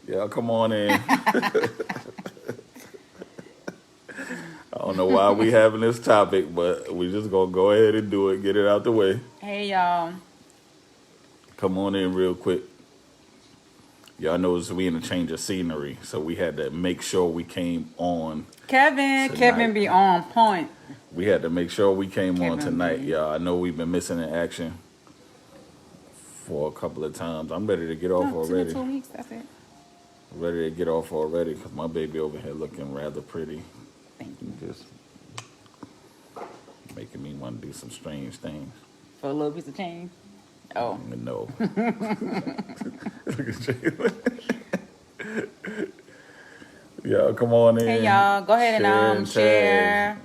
Y'all come on in. I don't know why we having this topic, but we just gonna go ahead and do it, get it out the way. Hey y'all. Come on in real quick. Y'all notice we in a change of scenery, so we had to make sure we came on Kevin tonight. be on point. We had to make sure we came on Kevin tonight, be. y'all. I know we've been missing in action for a couple of times. I'm ready to get off No, already. 2 weeks, that's it. Ready to get off already because my baby over here looking rather pretty. Thank you. Just making me want to do some strange things. For a little piece of change. Oh. No. Look at Jalen. Y'all, come on in. Hey y'all, go ahead and Share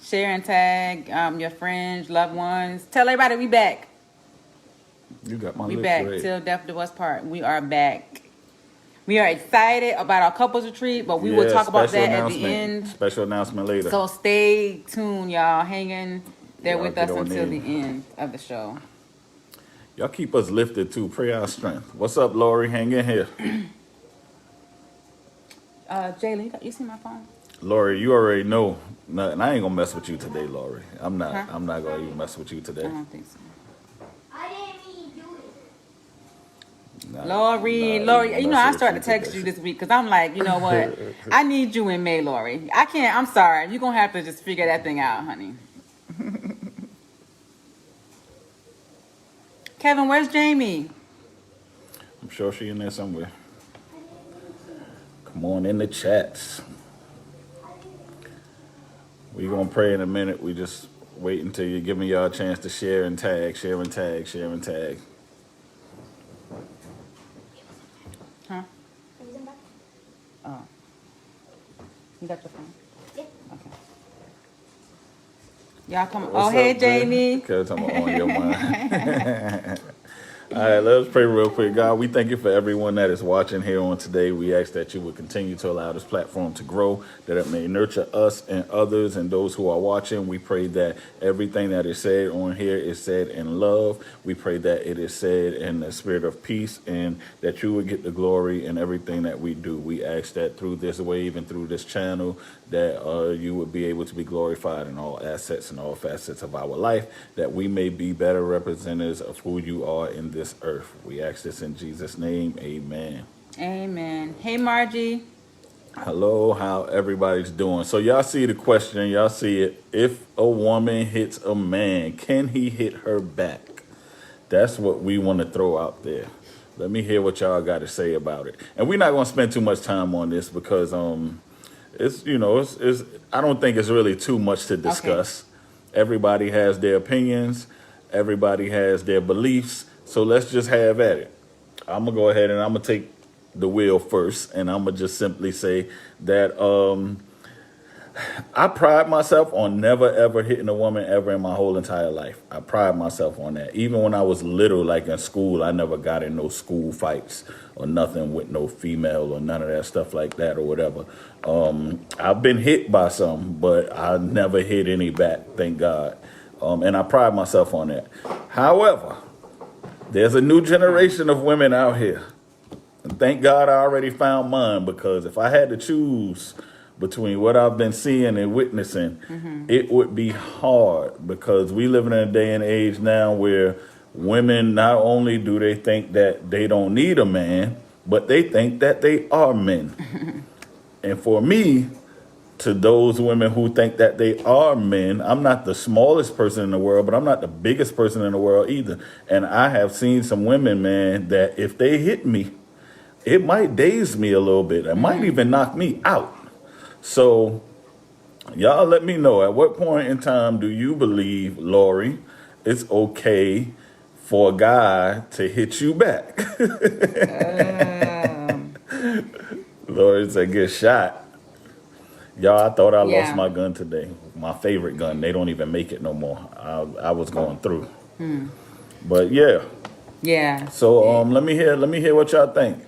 share and tag your friends, loved ones. Tell everybody we back. You got my We lips back red. till Death Do Us Part. We are back. We are excited about our couples retreat, but we will talk about special that at the announcement. end. Special announcement later. So stay tuned, y'all. Hang in there Y'all with get us on until in. the end of the show. Y'all keep us lifted too. Pray our strength. What's up, Lori? Hang in here. Jaylen, you see my phone? Lori, you already know. And I ain't gonna mess with you today, Lori. I'm not. Huh? I'm not gonna even mess with you I today. don't think so. I didn't mean to do it. Nah, Lori, nah, Lori, even you know, mess I with started to text today. you this week because I'm like, you know what? I need you in May, Lori. I can't, I'm sorry. You're going to have to just figure that thing out, honey. Kevin, where's Jamie? I'm sure she in there somewhere. Come on in the chats. We gonna pray in a minute. We just wait until you give me y'all a chance to share and tag, share and tag, share and tag. Huh? Is it back? Oh. You got your phone? Yeah. Okay. Y'all come. What's Oh, hey, up, Jay? Jamie. Okay, talking about on your mind. All right, let's pray real quick. God, we thank you for everyone that is watching here on today. We ask that you would continue to allow this platform to grow, that it may nurture us and others and those who are watching. We pray that everything that is said on here is said in love. We pray that it is said in the spirit of peace and that you would get the glory in everything that we do. We ask that through this wave and through this channel that you would be able to be glorified in all assets and all facets of our life, that we may be better representatives of who you are in this earth. We ask this in Jesus' name. Amen. Amen. Hey, Margie. Hello, how everybody's doing? So y'all see the question, y'all see it. If a woman hits a man, can he hit her back? That's what we want to throw out there. Let me hear what y'all got to say about it. And we're not going to spend too much time on this because it's it's I don't think it's really too much to discuss. Everybody has their opinions, everybody has their beliefs, so let's just have at it. I'm gonna go ahead and I'm gonna take the wheel first, and I'm gonna just simply say that I pride myself on never ever hitting a woman ever in my whole entire life. I pride myself on that. Even when I was little, like in school, I never got in no school fights or nothing with no female or none of that stuff like that or whatever. I've been hit by some, but I never hit any back, thank God. And I pride myself on that. However, there's a new generation of women out here. And thank God I already found mine, because if I had to choose between what I've been seeing and witnessing, it would be hard, because we live in a day and age now where women, not only do they think that they don't need a man, but they think that they are men. And for me, to those women who think that they are men, I'm not the smallest person in the world, but I'm not the biggest person in the world either. And I have seen some women, man, that if they hit me, it might daze me a little bit. It might even knock me out. So y'all let me know, at what point in time do you believe, Lori, it's okay for a guy to hit you back? Lori said, get shot. Y'all, I thought I lost my gun today. My favorite gun. They don't even make it no more. I was going through. But yeah. Yeah. So let me hear what y'all think.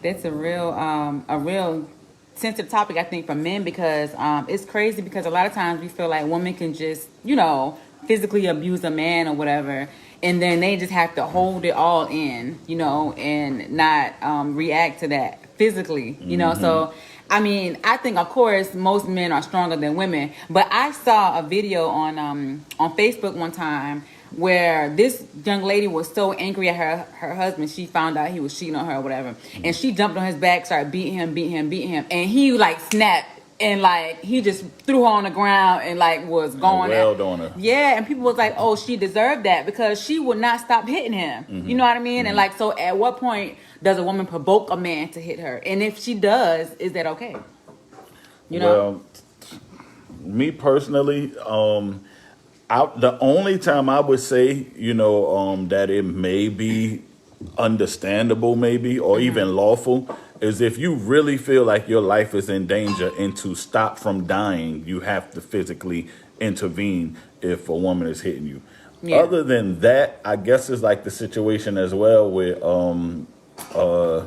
That's a real sensitive topic, I think, for men, because it's crazy, because a lot of times we feel like women can just, physically abuse a man or whatever. and then they just have to hold it all in, and not react to that physically, So, I mean, I think of course most men are stronger than women, but I saw a video on Facebook one time where this young lady was so angry at her husband. She found out he was cheating on her or whatever, and she jumped on his back, started beating him, and he like snapped. And like he just threw her on the ground and like was going wailed on her. Yeah, and people was like, "Oh, she deserved that because she would not stop hitting him." You know what I mean? And like, so at what point does a woman provoke a man to hit her? And if she does, is that okay? Well, me personally, the only time I would say, that it may be understandable, maybe, or even lawful, is if you really feel like your life is in danger and to stop from dying, you have to physically intervene if a woman is hitting you. Yeah. Other than that, I guess it's like the situation as well where a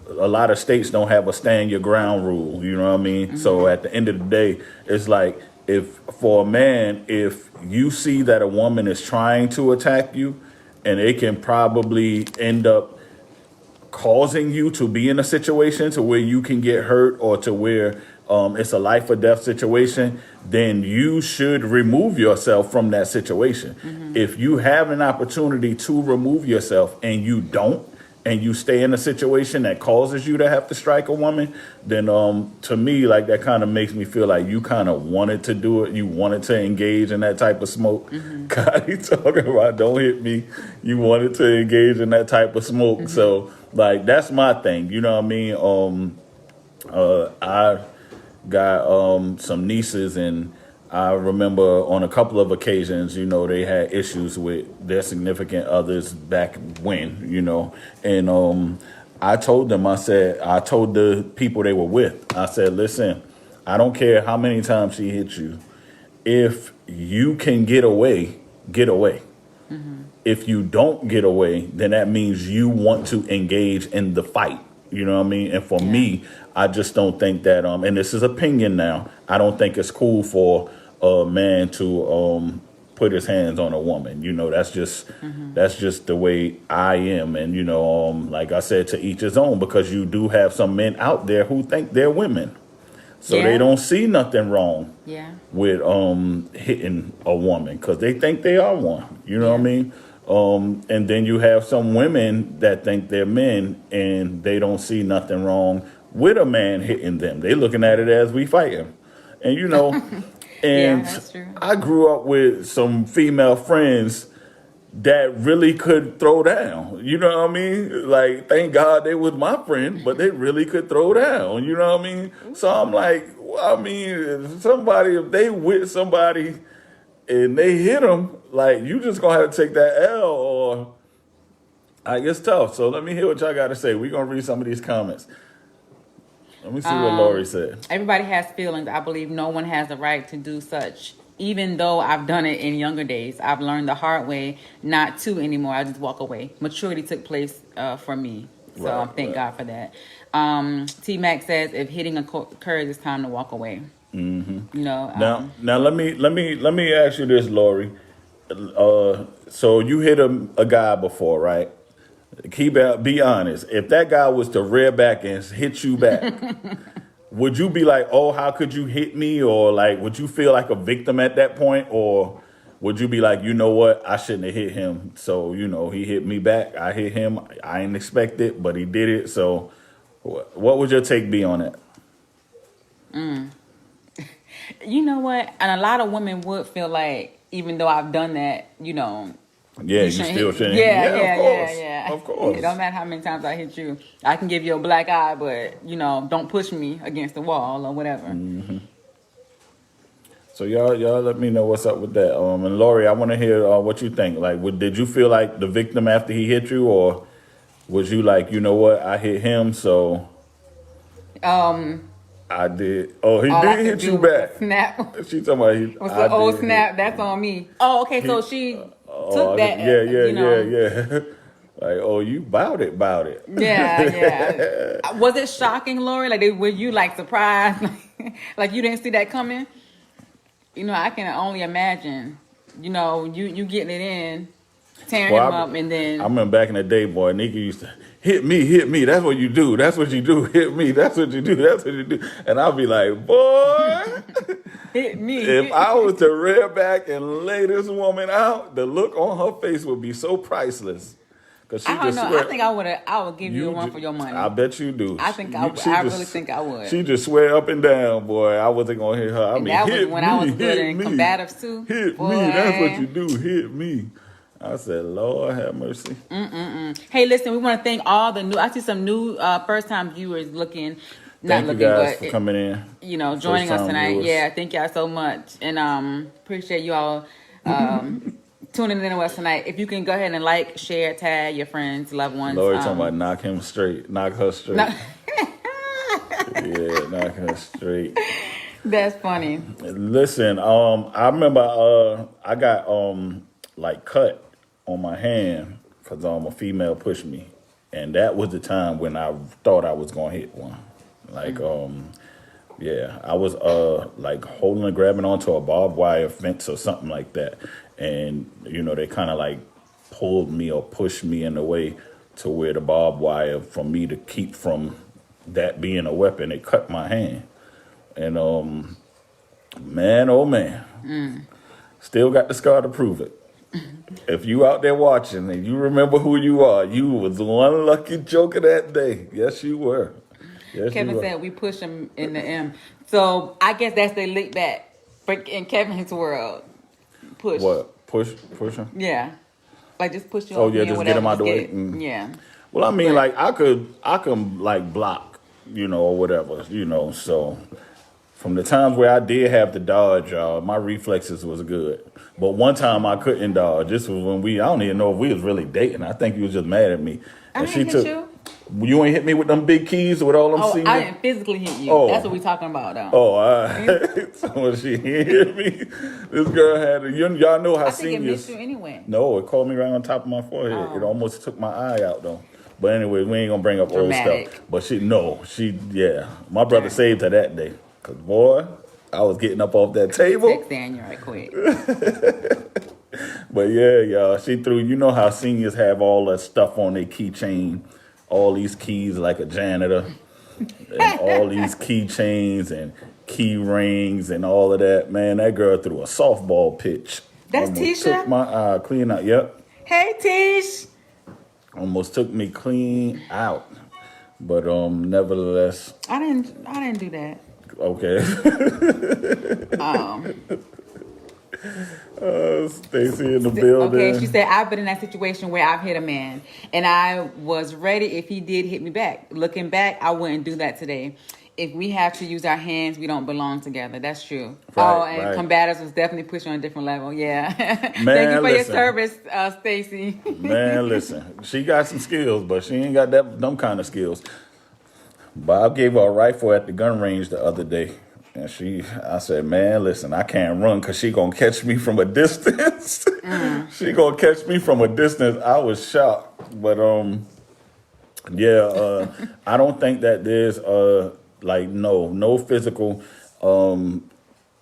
lot of states don't have a stand your ground rule. You know what I mean? So at the end of the day, it's like for a man, if you see that a woman is trying to attack you, and it can probably end up causing you to be in a situation to where you can get hurt or to where it's a life or death situation, then you should remove yourself from that situation. If you have an opportunity to remove yourself and you don't, and you stay in a situation that causes you to have to strike a woman, then to me, like that kind of makes me feel like you kind of wanted to do it. You wanted to engage in that type of smoke. God, he talking about don't hit me. You wanted to engage in that type of smoke. So like that's my thing. You know what I mean? I got some nieces, and I remember on a couple of occasions, they had issues with their significant others back when, and I told them, I told the people they were with, I said, listen, I don't care how many times she hits you. If you can get away, get away. If you don't get away, then that means you want to engage in the fight. You know what I mean? And for me, I just don't think that, and this is opinion now, I don't think it's cool for a man to put his hands on a woman. That's just the way I am. And, like I said, to each his own, because you do have some men out there who think they're women. So they don't see nothing wrong with hitting a woman because they think they are one. You know what I mean? And then you have some women that think they're men and they don't see nothing wrong with a man hitting them. They looking at it as we fighting. And, and that's true. I grew up with some female friends that really could throw down. You know what I mean? Like, thank God they was my friend, but they really could throw down. You know what I mean? So I'm like, if they with somebody and they hit them, like, you just gonna have to take that L, or I guess tough. So let me hear what y'all got to say. We're gonna read some of these comments. Let me see what Lori said. Everybody has feelings. I believe no one has the right to do such. Even though I've done it in younger days, I've learned the hard way not to anymore. I just walk away. Maturity took place for me. So thank God for that. T-Mac says, if hitting occurs, it's time to walk away. Now let me ask you this, Lori. So you hit a guy before, right? Be honest. If that guy was to rear back and hit you back, would you be like, oh, how could you hit me? Or like, would you feel like a victim at that point? Or would you be like, you know what? I shouldn't have hit him. So, he hit me back. I hit him. I didn't expect it, but he did it. So what would your take be on it? You know what? And a lot of women would feel like, even though I've done that, yeah, you still shouldn't. Yeah. Of course. It don't matter how many times I hit you. I can give you a black eye, but, don't push me against the wall or whatever. So y'all let me know what's up with that. And Lori, I want to hear what you think. Like, did you feel like the victim after he hit you, or was you like, you know what, I hit him, so I did. Oh, he did hit you back. Snap. She talking about he. What's the old snap? That's on me. Oh, okay. So she took that. Yeah. Like, oh, you bout it. Yeah. Was it shocking, Lori? Like, were you like surprised? Like you didn't see that coming? I can only imagine. You getting it in. tearing Boy, him up, and then I remember back in the day, boy, Nika used to hit me. That's what you do. That's what you do. Hit me. That's what you do. That's what you do. And I'll be like, boy, hit me. if I was to rear back and lay this woman out, the look on her face would be so priceless. Cause she I don't just know. swear, I think I would give you one for your money. I bet you do. I think She I just- really think I would. She just swear up and down, boy. I wasn't gonna hit her. I mean, that was hit when me, I was good hit in me. combatives too. Hit Boy. me. That's what you do. Hit me. I said, Lord have mercy. Hey, listen, we want to thank all the new. I see some new first time viewers looking. Not Thank you looking, guys but for coming in. joining us First-time tonight. viewers. Yeah, thank y'all so much, and appreciate you all tuning in to us tonight. If you can go ahead and like, share, tag your friends, loved ones. Lord talking about knock him straight, knock her straight. No- Yeah, knock her straight. That's funny. Listen, I remember I got like cut on my hand because a female pushed me, and that was the time when I thought I was gonna hit one. Like yeah, I was like holding and grabbing onto a barbed wire fence or something like that, and they kind of like pulled me or pushed me in the way to where the barbed wire for me to keep from that being a weapon. It cut my hand, and man, oh man, still got the scar to prove it. If you out there watching and you remember who you are, you was one lucky joker that day. Yes, you were. Yes, Kevin you were. said we push him in the M. So I guess that's the lick back in Kevin's world. Push. What? Push him? Yeah. Like just push you Oh, over yeah, me or just whatever. get him out the way. Get- Mm. Yeah. Well, I mean, like I could like block, or whatever, So from the times where I did have to dodge, my reflexes was good. But one time I couldn't dodge. This was when I don't even know if we was really dating. I think you was just mad at me. I And didn't hit you. You ain't hit me with them big keys with all them Oh, senior. I didn't physically hit you. Oh. That's what we talking about, though. Oh, all right. So when she hit me, this girl had y'all know how I think it seniors. missed you anyway. No, it called me right on top of my forehead. Oh. It almost took my eye out though. But anyway, we ain't gonna bring up old Dramatic. stuff. But yeah. My brother Darn. saved her that day. Cause boy, I was getting up off that table. Text Daniel right quick. But yeah, y'all, she threw. You know how seniors have all that stuff on their keychain, all these keys like a janitor, and all these keychains and key rings and all of that. Man, that girl threw a softball pitch. That's Almost Tisha? took my eye clean out. Yep. Hey, Tish. Almost took me clean out. But nevertheless, I didn't do that. okay. Stacy in the building. Okay, she said, I've been in that situation where I've hit a man and I was ready if he did hit me back. Looking back, I wouldn't do that today. If we have to use our hands, we don't belong together. That's true. Right, and right. combatives was definitely pushing on a different level. Yeah. Thank Man, you for listen. your service, Stacy. Man, listen, she got some skills, but she ain't got them kind of skills. Bob gave her a rifle at the gun range the other day. And I said, man, listen, I can't run because she going to catch me from a distance. She going to catch me from a distance. I was shocked. But, yeah, I don't think that there's, no physical,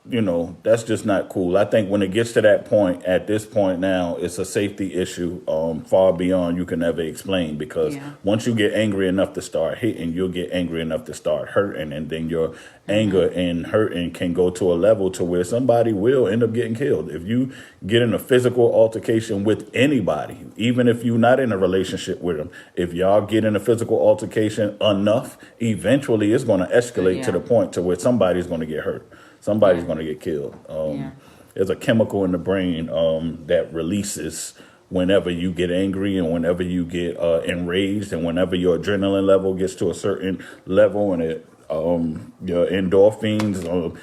that's just not cool. I think when it gets to that point, at this point now, it's a safety issue far beyond you can ever explain. Because once you get angry enough to start hitting, you'll get angry enough to start hurting. And then your anger and hurting can go to a level to where somebody will end up getting killed. If you get in a physical altercation with anybody, even if you're not in a relationship with them, if y'all get in a physical altercation enough, eventually it's going to escalate to the point to where somebody's going to get hurt. Somebody's going to get killed. There's a chemical in the brain that releases whenever you get angry and whenever you get enraged and whenever your adrenaline level gets to a certain level and your endorphins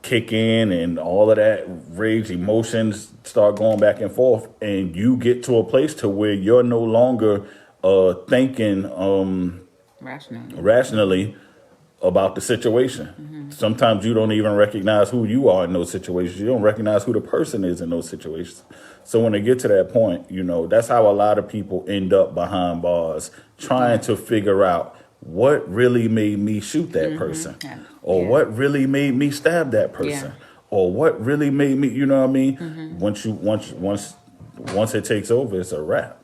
kick in and all of that rage emotions start going back and forth and you get to a place to where you're no longer thinking rationally about the situation. Sometimes you don't even recognize who you are in those situations. You don't recognize who the person is in those situations. So when they get to that point, that's how a lot of people end up behind bars trying to figure out what really made me shoot that person or what really made me stab that person or what really made me, you know what I mean? Once once it takes over, it's a wrap.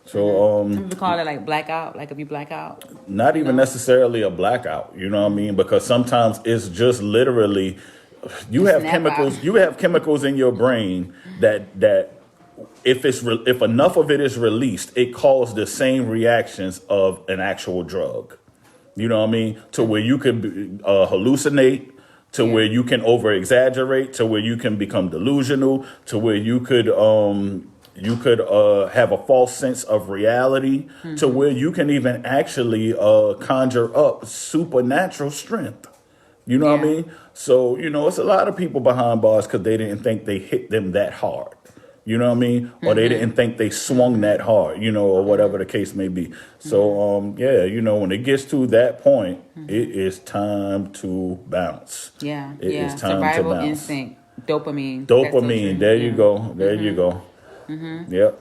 So Some people call it like blackout, like if you black out. not even necessarily a blackout, you know what I mean? Because sometimes it's just literally you have snap chemicals out. you have chemicals in your brain that if enough of it is released, it causes the same reactions of an actual drug. You know what I mean? To where you can hallucinate, to where you can over exaggerate, to where you can become delusional, to where you could have a false sense of reality, to where you can even actually conjure up supernatural strength. You know what I Yeah. mean? So, it's a lot of people behind bars because they didn't think they hit them that hard. You know what I mean? Or they didn't think they swung that hard, or whatever the case may be. So, when it gets to that point, it is time to bounce. Yeah, It yeah. is time Survival to bounce. instinct, dopamine. That's so Dopamine, true. there Yeah. you go. There you go. Yep.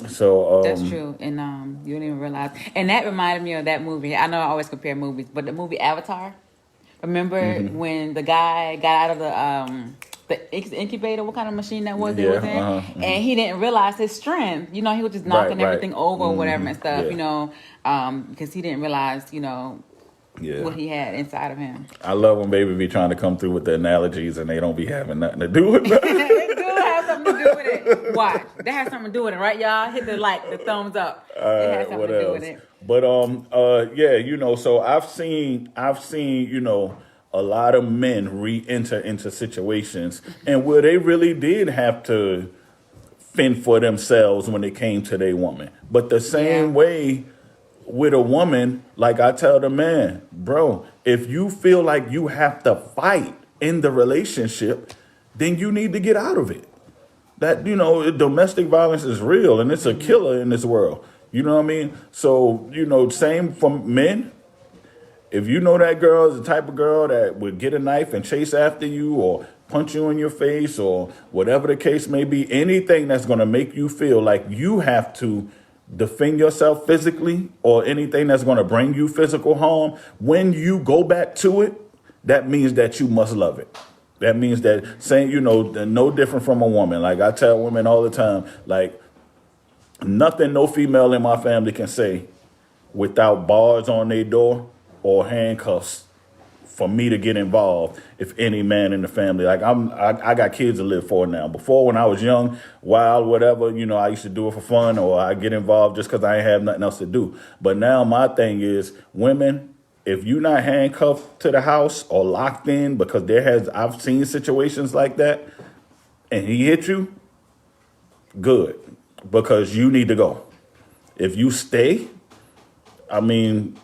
So, That's true, and you don't even realize. And that reminded me of that movie. I know I always compare movies, but the movie Avatar. Remember when the guy got out of the incubator? What kind of machine that was? They was in, and he didn't realize his strength. He was just knocking Right. everything over or whatever and stuff. Yeah. Because he didn't realize, yeah. what he had inside of him. I love when baby be trying to come through with the analogies and they don't be having nothing to do with it. It do have something to do with it. Watch. That has something to do with it, right, y'all? Hit the thumbs up. It has something What to do else? with it. But so I've seen, a lot of men re-enter into situations and where they really did have to fend for themselves when it came to their woman. But the same Yeah. way with a woman, like I tell the man, bro, if you feel like you have to fight in the relationship, then you need to get out of it. That, domestic violence is real and it's a killer in this world. You know what I mean? So, same for men. If you know that girl is the type of girl that would get a knife and chase after you or punch you in your face or whatever the case may be, anything that's going to make you feel like you have to defend yourself physically or anything that's going to bring you physical harm, when you go back to it, that means that you must love it. That means that no different from a woman. Like I tell women all the time, like nothing no female in my family can say without bars on their door or handcuffs for me to get involved. If any man in the family, like I got kids to live for now. Before, when I was young, wild, whatever, I used to do it for fun or I get involved just because I ain't have nothing else to do. But now my thing is, women, if you're not handcuffed to the house or locked in, because I've seen situations like that, and he hit you, good, because you need to go. If you stay, I mean,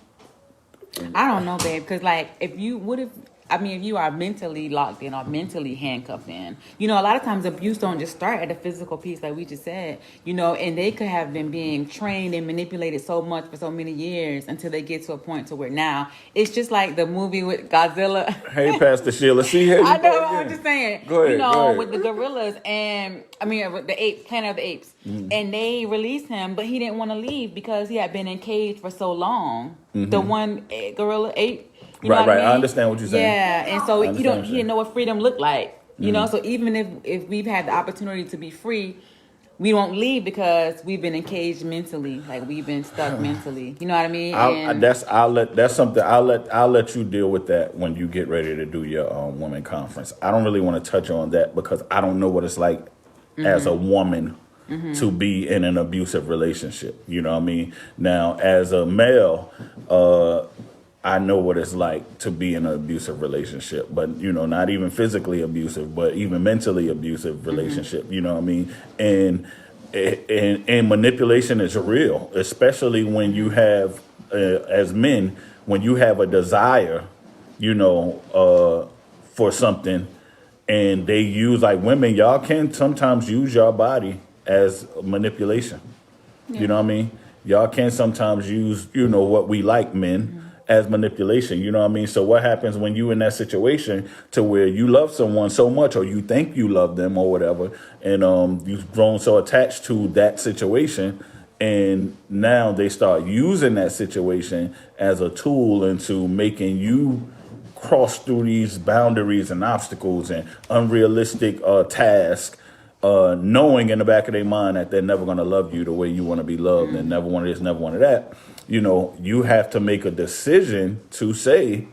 I don't know, babe, because if you are mentally locked in or mentally handcuffed in, a lot of times abuse don't just start at the physical piece, like we just said, and they could have been being trained and manipulated so much for so many years until they get to a point to where now it's just like the movie with Godzilla. hey, Pastor Sheila, see here. I know, I'm just saying, Go ahead. with the gorillas and with the Planet of the Apes, and they released him, but he didn't want to leave because he had been in cage for so long. The one gorilla ape. You know Right. what I mean? I understand what you're saying. Yeah, and so he understand. didn't know what freedom looked like. So even if we've had the opportunity to be free, we won't leave because we've been encaged mentally, like we've been stuck mentally. You know what I mean? That's something I'll let you deal with that when you get ready to do your women conference. I don't really want to touch on that because I don't know what it's like as a woman to be in an abusive relationship. You know what I mean? Now, as a male, I know what it's like to be in an abusive relationship, but not even physically abusive, but even mentally abusive relationship. You know what I mean? And manipulation is real, especially when you have, as men, when you have a desire, for something, and they use, like women, y'all can sometimes use your body as manipulation. You know what I mean? Y'all can sometimes use, what we like, men, as manipulation. You know what I mean? So what happens when you in that situation to where you love someone so much, or you think you love them or whatever, and you've grown so attached to that situation, and now they start using that situation as a tool into making you cross through these boundaries and obstacles and unrealistic tasks knowing in the back of their mind that they're never going to love you the way you want to be loved and never want this, never wanted that, you have to make a decision to say,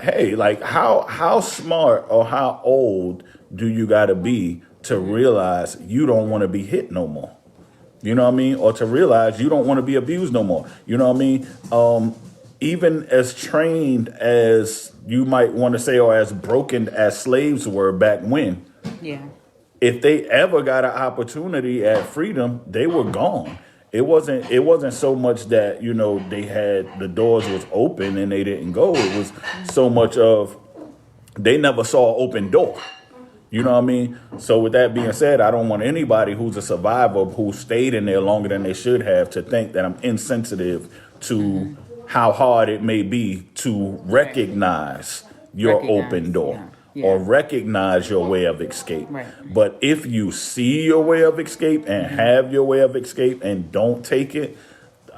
hey, like how smart or how old do you got to be to realize you don't want to be hit no more? You know what I mean? Or to realize you don't want to be abused no more. You know what I mean? Even as trained as you might want to say, or as broken as slaves were back when, Yeah. if they ever got an opportunity at freedom, they were gone. It wasn't so much that, they had the doors was open and they didn't go. It was so much of they never saw an open door. You know what I mean? So with that being said, I don't want anybody who's a survivor who stayed in there longer than they should have to think that I'm insensitive to how hard it may be to recognize your open door. Yeah. Or recognize your way of escape. Right. But if you see your way of escape and have your way of escape and don't take it,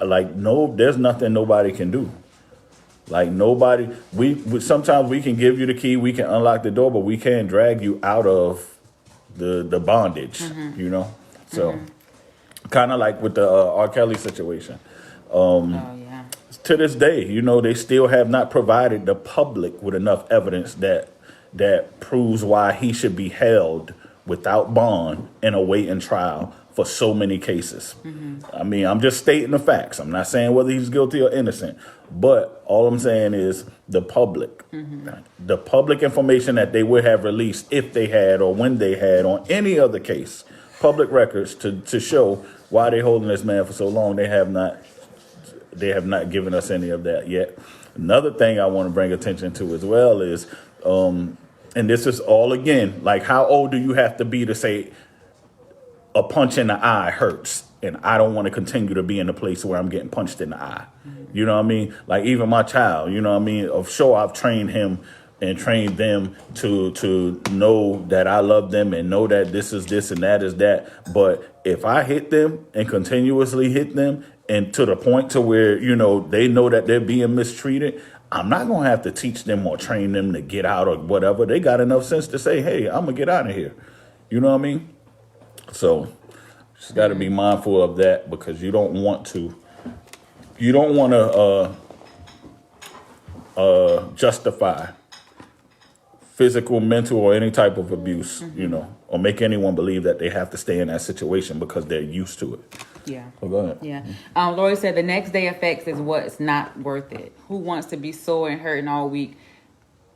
there's nothing nobody can do. Like nobody, we sometimes we can give you the key, we can unlock the door, but we can't drag you out of the bondage, So kind of like with the R. Kelly situation. Oh yeah. To this day, they still have not provided the public with enough evidence that proves why he should be held without bond in a waiting trial for so many cases. I mean, I'm just stating the facts. I'm not saying whether he's guilty or innocent, but all I'm saying is the public information that they would have released if they had or when they had on any other case, public records to show why they're holding this man for so long. They have not given us any of that yet. Another thing I want to bring attention to as well is, and this is all again, like how old do you have to be to say a punch in the eye hurts and I don't want to continue to be in a place where I'm getting punched in the eye? You know what I mean? Like even my child, you know what I mean? Of sure, I've trained him and trained them to know that I love them and know that this is this and that is that. But if I hit them and continuously hit them and to the point to where, they know that they're being mistreated, I'm not going to have to teach them or train them to get out or whatever. They got enough sense to say, hey, I'm going to get out of here. You know what I mean? So just got to be mindful of that because you don't want to justify physical, mental, or any type of abuse, or make anyone believe that they have to stay in that situation because they're used to it. Yeah. Oh, go ahead. Yeah. Lori said the next day effects is what's not worth it. Who wants to be sore and hurting all week?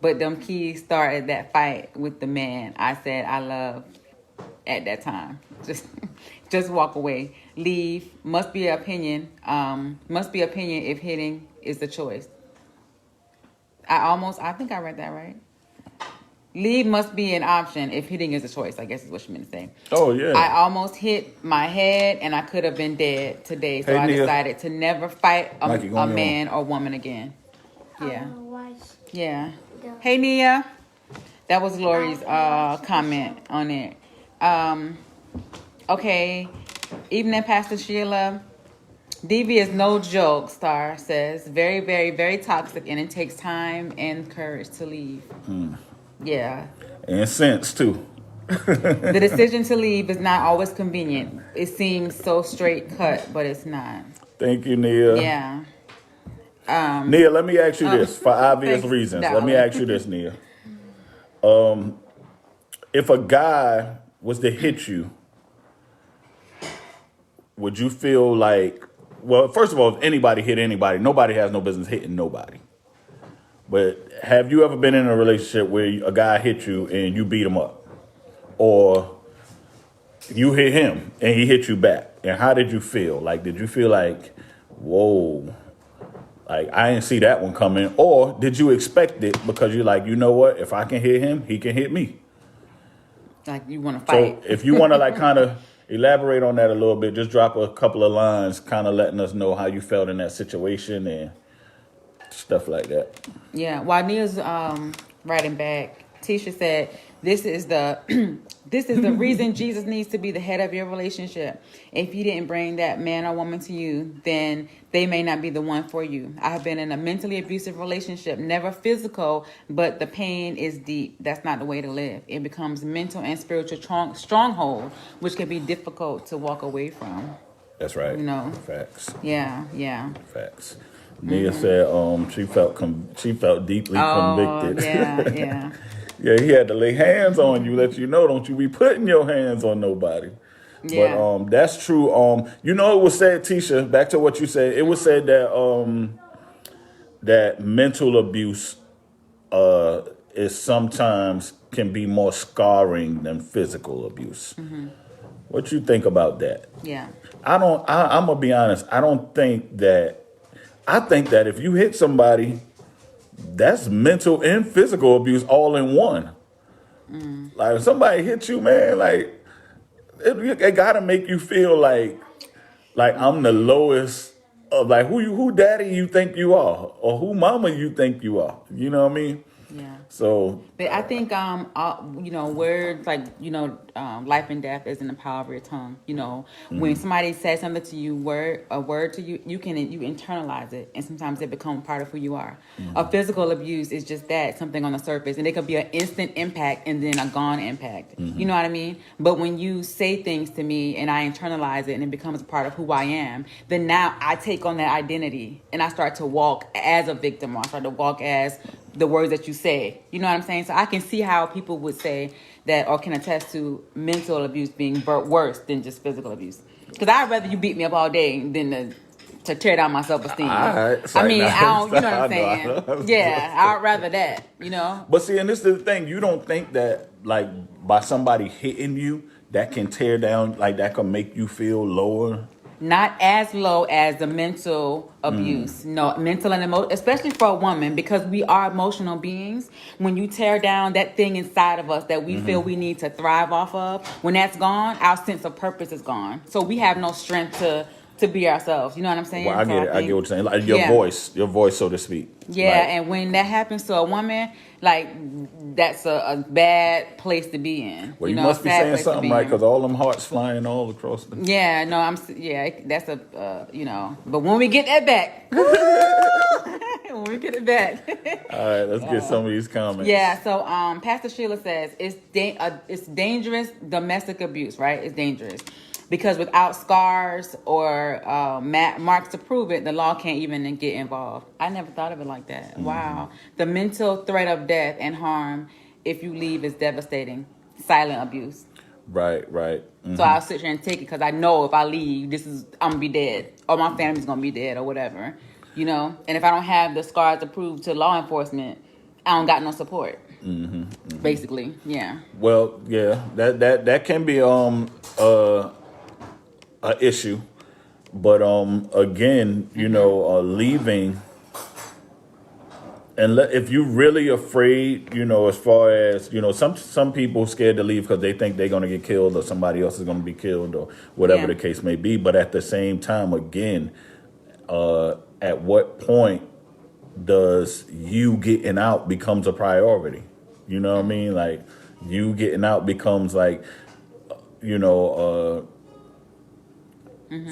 But them kids started that fight with the man I said I love at that time. Just walk away. Leave. Must be opinion. Must be opinion if hitting is the choice. I think I read that right. Leave must be an option if hitting is a choice, I guess is what she meant to say. Oh, yeah. I almost hit my head and I could have been dead today. So Hey, I Nia. decided to never fight Mikey, go a on your man or woman again. Yeah. Watch Yeah. the Hey, Nia. That was Lori's comment on it. Okay. Evening, Pastor Sheila. DV is no joke, Star says. Very, very, very toxic, and it takes time and courage to leave. Yeah. And sense, too. The decision to leave is not always convenient. It seems so straight cut, but it's not. Thank you, Nia. Yeah. Nia, let me ask you this for obvious thanks, reasons. Let darling. me ask you this, Nia. If a guy was to hit you, would you feel like, well, first of all, if anybody hit anybody, nobody has no business hitting nobody. But have you ever been in a relationship where a guy hit you and you beat him up? Or you hit him and he hit you back? And how did you feel? Like, did you feel like, whoa, like I didn't see that one coming? Or did you expect it because you're like, you know what? If I can hit him, he can hit me. Like you want to fight. So if you want to like kind of elaborate on that a little bit, just drop a couple of lines kind of letting us know how you felt in that situation and stuff like that. Yeah, while Nia's writing back, Tisha said, This is the this is the reason Jesus needs to be the head of your relationship. If he didn't bring that man or woman to you, then they may not be the one for you. I have been in a mentally abusive relationship, never physical, but the pain is deep. That's not the way to live. It becomes mental and spiritual stronghold, which can be difficult to walk away from. That's right. You know. Facts. Yeah. Facts. Nia said she felt deeply convicted. Yeah. Yeah, he had to lay hands on you, let you know, don't you be putting your hands on nobody. Yeah. But that's true. You know, it was said, Tisha, back to what you said, it was said that that mental abuse is sometimes can be more scarring than physical abuse. Mm-hmm. What you think about that? Yeah. I'm gonna be honest, I think that if you hit somebody, that's mental and physical abuse all in one. Like if somebody hits you, man, like it gotta make you feel like I'm the lowest of like who daddy you think you are or who mama you think you are. You know what I mean? Yeah. So But I think, words like, life and death is in the power of your tongue. When somebody says something to you, a word to you, you internalize it, and sometimes it becomes part of who you are. A physical abuse is just that, something on the surface, and it could be an instant impact and then a gone impact. You know what I mean? But when you say things to me and I internalize it and it becomes a part of who I am, then now I take on that identity and I start to walk as a victim, or I start to walk as the words that you say. You know what I'm saying? So I can see how people would say that or can attest to mental abuse being worse than just physical abuse. Because I'd rather you beat me up all day than to tear down my self-esteem. I don't, you know what I'm saying? Yeah, I'd rather that, But see, and this is the thing, you don't think that like by somebody hitting you, that can tear down, like that can make you feel lower? Not as low as the mental abuse. No, mental and emotional, especially for a woman, because we are emotional beings. When you tear down that thing inside of us that we feel we need to thrive off of, when that's gone, our sense of purpose is gone. So we have no strength to be ourselves. You know what I'm saying? Well, I get what you're saying. Like your voice, so to speak. Yeah, like, and when that happens to a woman, like that's a bad place to be in. Well, you must be saying something right, because all them hearts flying all across the. Yeah, no, that's a But when we get that back, when we get it back. All right, let's get some of these comments. Yeah, so Pastor Sheila says it's dangerous domestic abuse, right? It's dangerous. Because without scars or marks to prove it, the law can't even get involved. I never thought of it like that. Mm-hmm. Wow. The mental threat of death and harm if you leave is devastating. Silent abuse. Right. Mm-hmm. So I'll sit here and take it because I know if I leave, I'm going to be dead. Or my family's going to be dead or whatever. And if I don't have the scars to prove to law enforcement, I don't got no support. Mm-hmm. Basically, yeah. Well, yeah, that can be an issue, but again, leaving, and if you're really afraid, as far as some people scared to leave because they think they're going to get killed or somebody else is going to be killed or whatever the case may be. But at the same time, again, at what point does you getting out becomes a priority? You know what I mean? Like you getting out becomes like,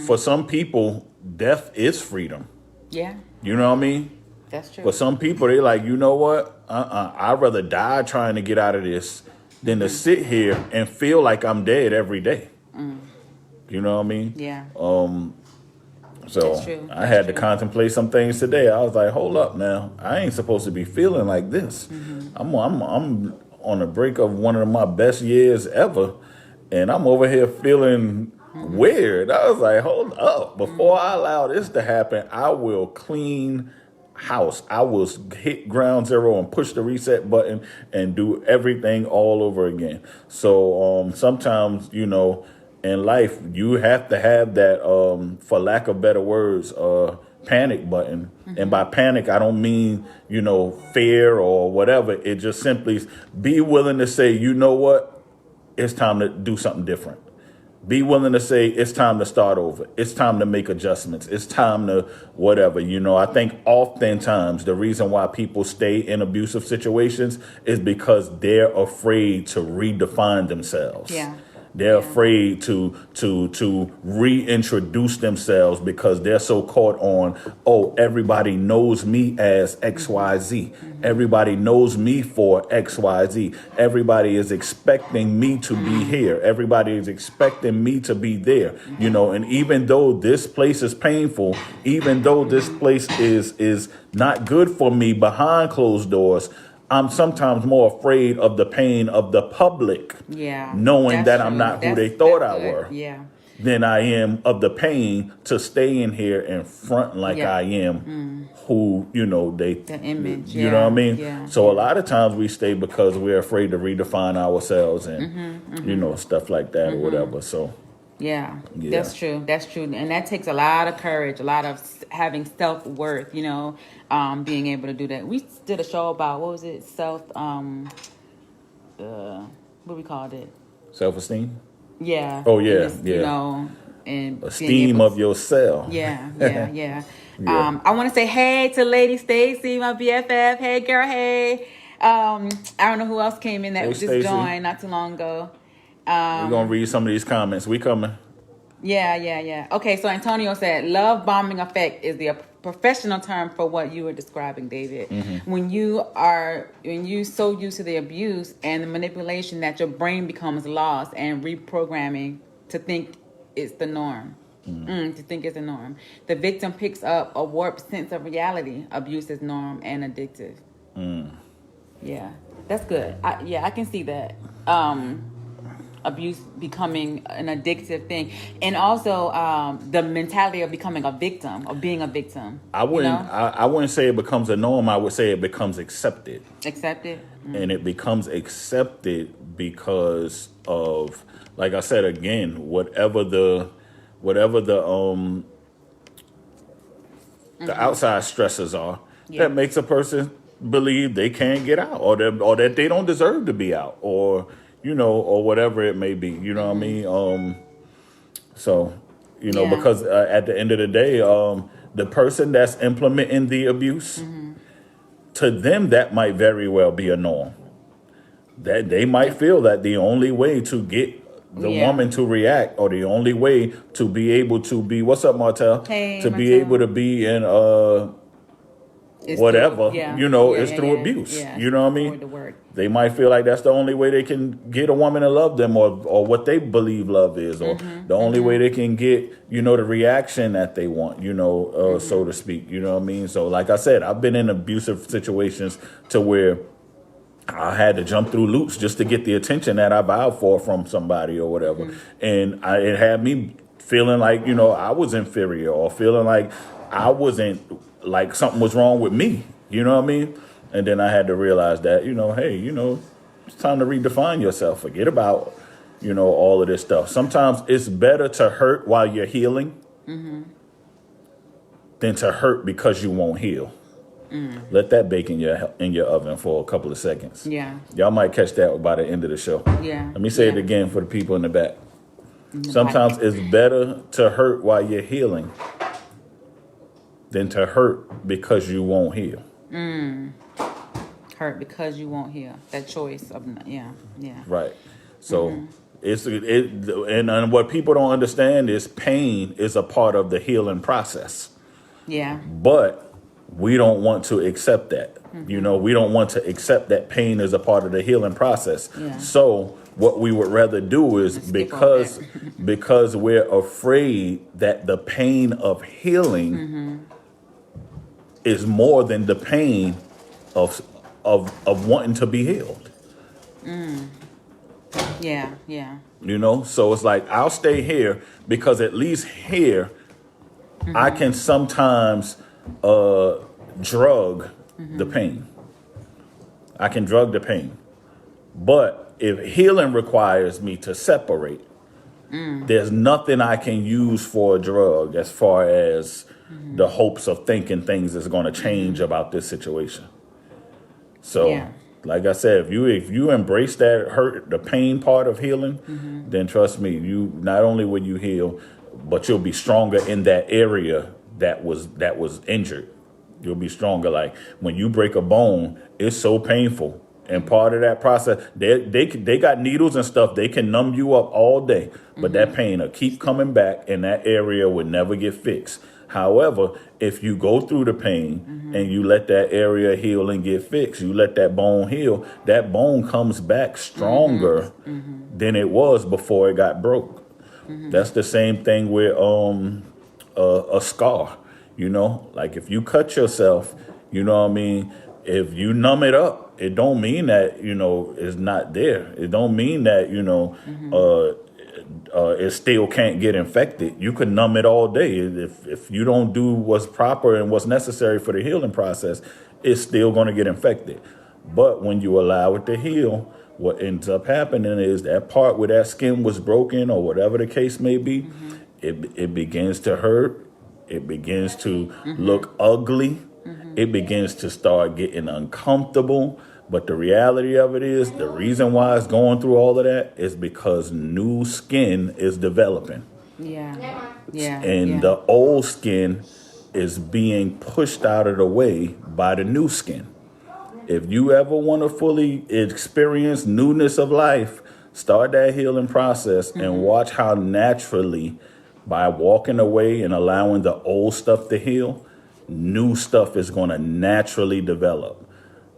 for some people, death is freedom. Yeah. You know what I mean? That's true. For some people, they're like, you know what? I'd rather die trying to get out of this than to sit here and feel like I'm dead every day. You know what I mean? Yeah. So That's true. I had to contemplate some things today. I was like, hold up now. I ain't supposed to be feeling like this. I'm on the brink of one of my best years ever, and I'm over here feeling weird. I was like, hold up. Before I allow this to happen, I will clean house. I will hit ground zero and push the reset button and do everything all over again. So sometimes, in life, you have to have that, for lack of better words, panic button. And by panic, I don't mean, fear or whatever. It just simply be willing to say, you know what? It's time to do something different. Be willing to say it's time to start over. It's time to make adjustments. It's time to whatever. I think oftentimes the reason why people stay in abusive situations is because they're afraid to redefine themselves. Yeah. They're afraid to reintroduce themselves because they're so caught on, oh, everybody knows me as XYZ. Everybody knows me for XYZ. Everybody is expecting me to be here. Everybody is expecting me to be there. And even though this place is painful, even though this place is not good for me behind closed doors, I'm sometimes more afraid of the pain of the public, knowing that I'm not who they thought I were, than I am of the pain to stay in here and front like I am who, the image, you know what I mean? Yeah. So a lot of times we stay because we're afraid to redefine ourselves and, stuff like that or whatever. So. Yeah, that's true. That's true. And that takes a lot of courage, a lot of having self-worth, being able to do that. We did a show about, what was it? What we called it? Self-esteem? Yeah. Oh, yeah, Just, and esteem of yourself. Yeah. Yeah. I want to say hey to Lady Stacy, my BFF. Hey, girl, hey. I don't know who else came in that Hey, just Stacey. joined not too long ago. We're going to read some of these comments. We coming. Yeah. Okay, so Antonio said, love bombing effect is the professional term for what you were describing, David. When you so used to the abuse and the manipulation that your brain becomes lost and reprogramming to think it's the norm. To think it's the norm. The victim picks up a warped sense of reality. Abuse is norm and addictive. Yeah, that's good. I can see that. Abuse becoming an addictive thing, and also the mentality of becoming a victim, of being a victim. I wouldn't say it becomes a norm. I would say it becomes accepted. Accepted. And it becomes accepted because of, like I said again, whatever the outside stresses are that makes a person believe they can't get out, or that they don't deserve to be out, or whatever it may be, what I mean? So, because at the end of the day, the person that's implementing the abuse, to them, that might very well be a norm. That they might feel that the only way to get the woman to react, or the only way to be able to be, what's up, Martel? Hey, to Martel. be able to be in It's whatever, through, is through abuse. Yeah. You know what I mean? The word. They might feel like that's the only way they can get a woman to love them, or what they believe love is, or the only way they can get, the reaction that they want, so to speak. You know what I mean? So like I said, I've been in abusive situations to where I had to jump through loops just to get the attention that I vowed for from somebody or whatever. And it had me feeling like, I was inferior, or feeling like I wasn't, like something was wrong with me. You know what I mean? And then I had to realize that, hey, it's time to redefine yourself. Forget about, all of this stuff. Sometimes it's better to hurt while you're healing than to hurt because you won't heal. Let that bake in your oven for a couple of seconds. Yeah. Y'all might catch that by the end of the show. Yeah. Let me say it again for the people in the back. Sometimes it's better to hurt while you're healing than to hurt because you won't heal. Hurt because you won't heal. That choice of Right. So and what people don't understand is pain is a part of the healing process. Yeah. But we don't want to accept that. We don't want to accept that pain is a part of the healing process. Yeah. So what we would rather do is, because we're afraid that the pain of healing is more than the pain of wanting to be healed. Yeah. So it's like, I'll stay here because at least here I can sometimes drug the pain. I can drug the pain. But if healing requires me to separate, there's nothing I can use for a drug as far as the hopes of thinking things is going to change about this situation. So Like I said, if you embrace that hurt, the pain part of healing, then trust me, you not only will you heal, but you'll be stronger in that area that was injured. You'll be stronger. Like when you break a bone, it's so painful. And part of that process, they got needles and stuff. They can numb you up all day, but that pain will keep coming back, and that area will never get fixed. However, if you go through the pain and you let that area heal and get fixed, you let that bone heal, that bone comes back stronger than it was before it got broke. That's the same thing with a scar. You know, like if you cut yourself, you know what I mean? If you numb it up, it don't mean that, you know, it's not there. It don't mean that, you know, it still can't get infected. You can numb it all day. If you don't do what's proper and what's necessary for the healing process, it's still going to get infected. But when you allow it to heal, what ends up happening is that part where that skin was broken or whatever the case may be, it begins to hurt. It begins to look ugly. It begins to start getting uncomfortable. But the reality of it is, the reason why it's going through all of that is because new skin is developing. Yeah. Yeah. And the old skin is being pushed out of the way by the new skin. If you ever want to fully experience newness of life, start that healing process and watch how naturally, by walking away and allowing the old stuff to heal, new stuff is going to naturally develop.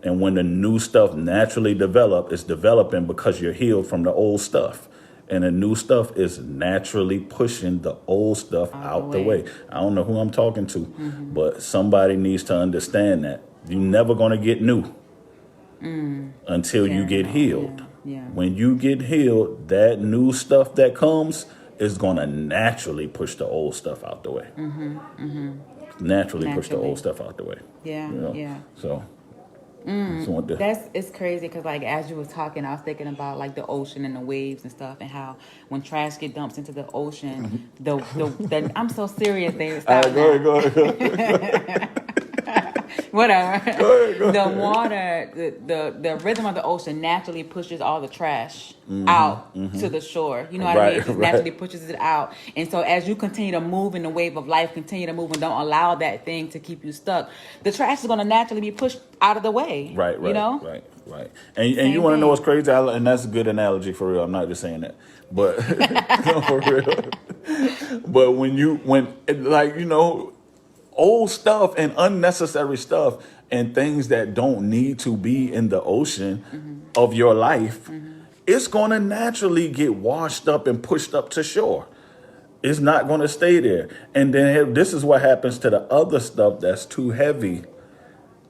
And when the new stuff naturally develop, it's developing because you're healed from the old stuff. And the new stuff is naturally pushing the old stuff out the way. I don't know who I'm talking to, but somebody needs to understand that. You're never going to get new until you get healed. When you get healed, that new stuff that comes is going to naturally push the old stuff out the way. Naturally push the old stuff out the way. Yeah, you know? yeah. So... It's crazy because like as you was talking, I was thinking about like the ocean and the waves and stuff, and how when trash get dumped into the ocean, the I'm so serious. They stop. Go ahead. Whatever. The water, the rhythm of the ocean naturally pushes all the trash out to the shore. You know what I mean? It just naturally pushes it out. And so as you continue to move in the wave of life, continue to move and don't allow that thing to keep you stuck, the trash is going to naturally be pushed out of the way. Right. You know? Right. And you want to know what's crazy? And that's a good analogy for real. I'm not just saying that. But no, for real. But when old stuff and unnecessary stuff and things that don't need to be in the ocean of your life, it's going to naturally get washed up and pushed up to shore. It's not going to stay there. And then this is what happens to the other stuff that's too heavy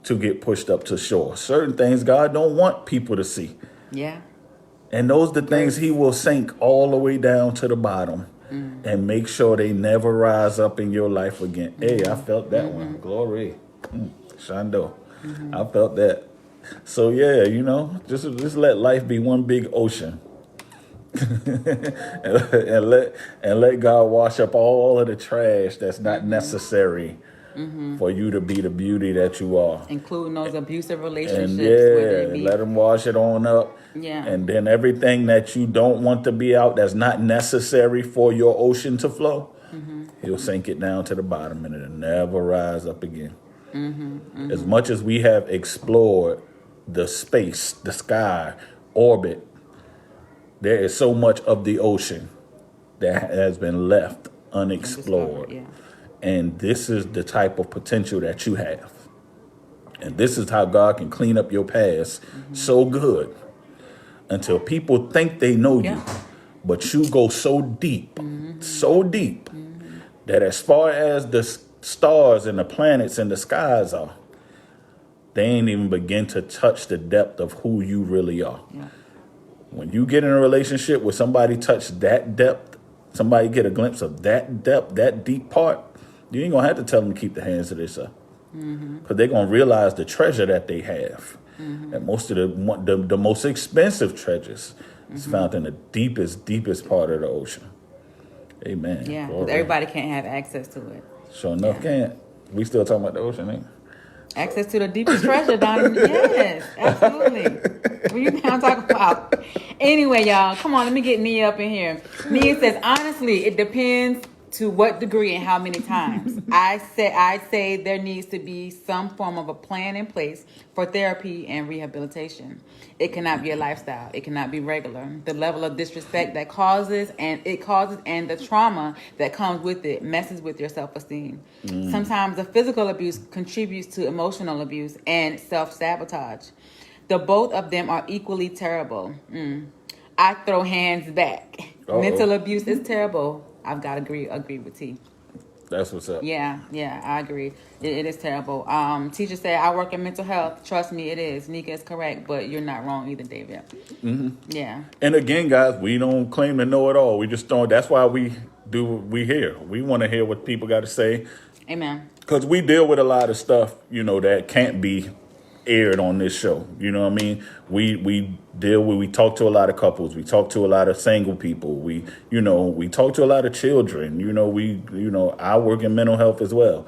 to get pushed up to shore. Certain things God don't want people to see. Yeah. And those are the things he will sink all the way down to the bottom. And make sure they never rise up in your life again. Hey, I felt that one. Glory. Shando. I felt that. So yeah, just let life be one big ocean. and let God wash up all of the trash that's not necessary for you to be the beauty that you are. Including those abusive relationships. And let him wash it on up. Yeah. And then everything that you don't want to be out that's not necessary for your ocean to flow, he'll sink it down to the bottom and it'll never rise up again. As much as we have explored the space, the sky, orbit, there is so much of the ocean that has been left unexplored. Yeah. And this is the type of potential that you have. And this is how God can clean up your past so good until people think they know you. But you go so deep, that as far as the stars and the planets and the skies are, they ain't even begin to touch the depth of who you really are. Yeah. When you get in a relationship with somebody touch that depth, somebody get a glimpse of that depth, that deep part, you ain't going to have to tell them to keep the hands to themselves. Because they're going to realize the treasure that they have. And most of the most expensive treasures is found in the deepest part of the ocean. Amen. Yeah, because everybody can't have access to it. Sure enough can't. We still talking about the ocean, ain't we? Access to the deepest treasure, Donnie. Yes, absolutely. What you now talking about? Anyway, y'all, come on, let me get Nia up in here. Nia says, honestly, it depends to what degree and how many times. I'd say there needs to be some form of a plan in place for therapy and rehabilitation. It cannot be a lifestyle. It cannot be regular. The level of disrespect that causes and the trauma that comes with it messes with your self-esteem. Sometimes the physical abuse contributes to emotional abuse and self-sabotage. The both of them are equally terrible. I throw hands back. Uh-oh. Mental abuse is terrible. I've got to agree with T. That's what's up. Yeah, I agree. It is terrible. Teacher said, I work in mental health. Trust me, it is. Nika is correct, but you're not wrong either, David. Yeah. And again, guys, we don't claim to know it all. We just don't. That's why we hear. We want to hear what people got to say. Amen. Because we deal with a lot of stuff, that can't be aired on this show. You know what I mean? We talk to a lot of couples. We talk to a lot of single people. We talk to a lot of children. I work in mental health as well.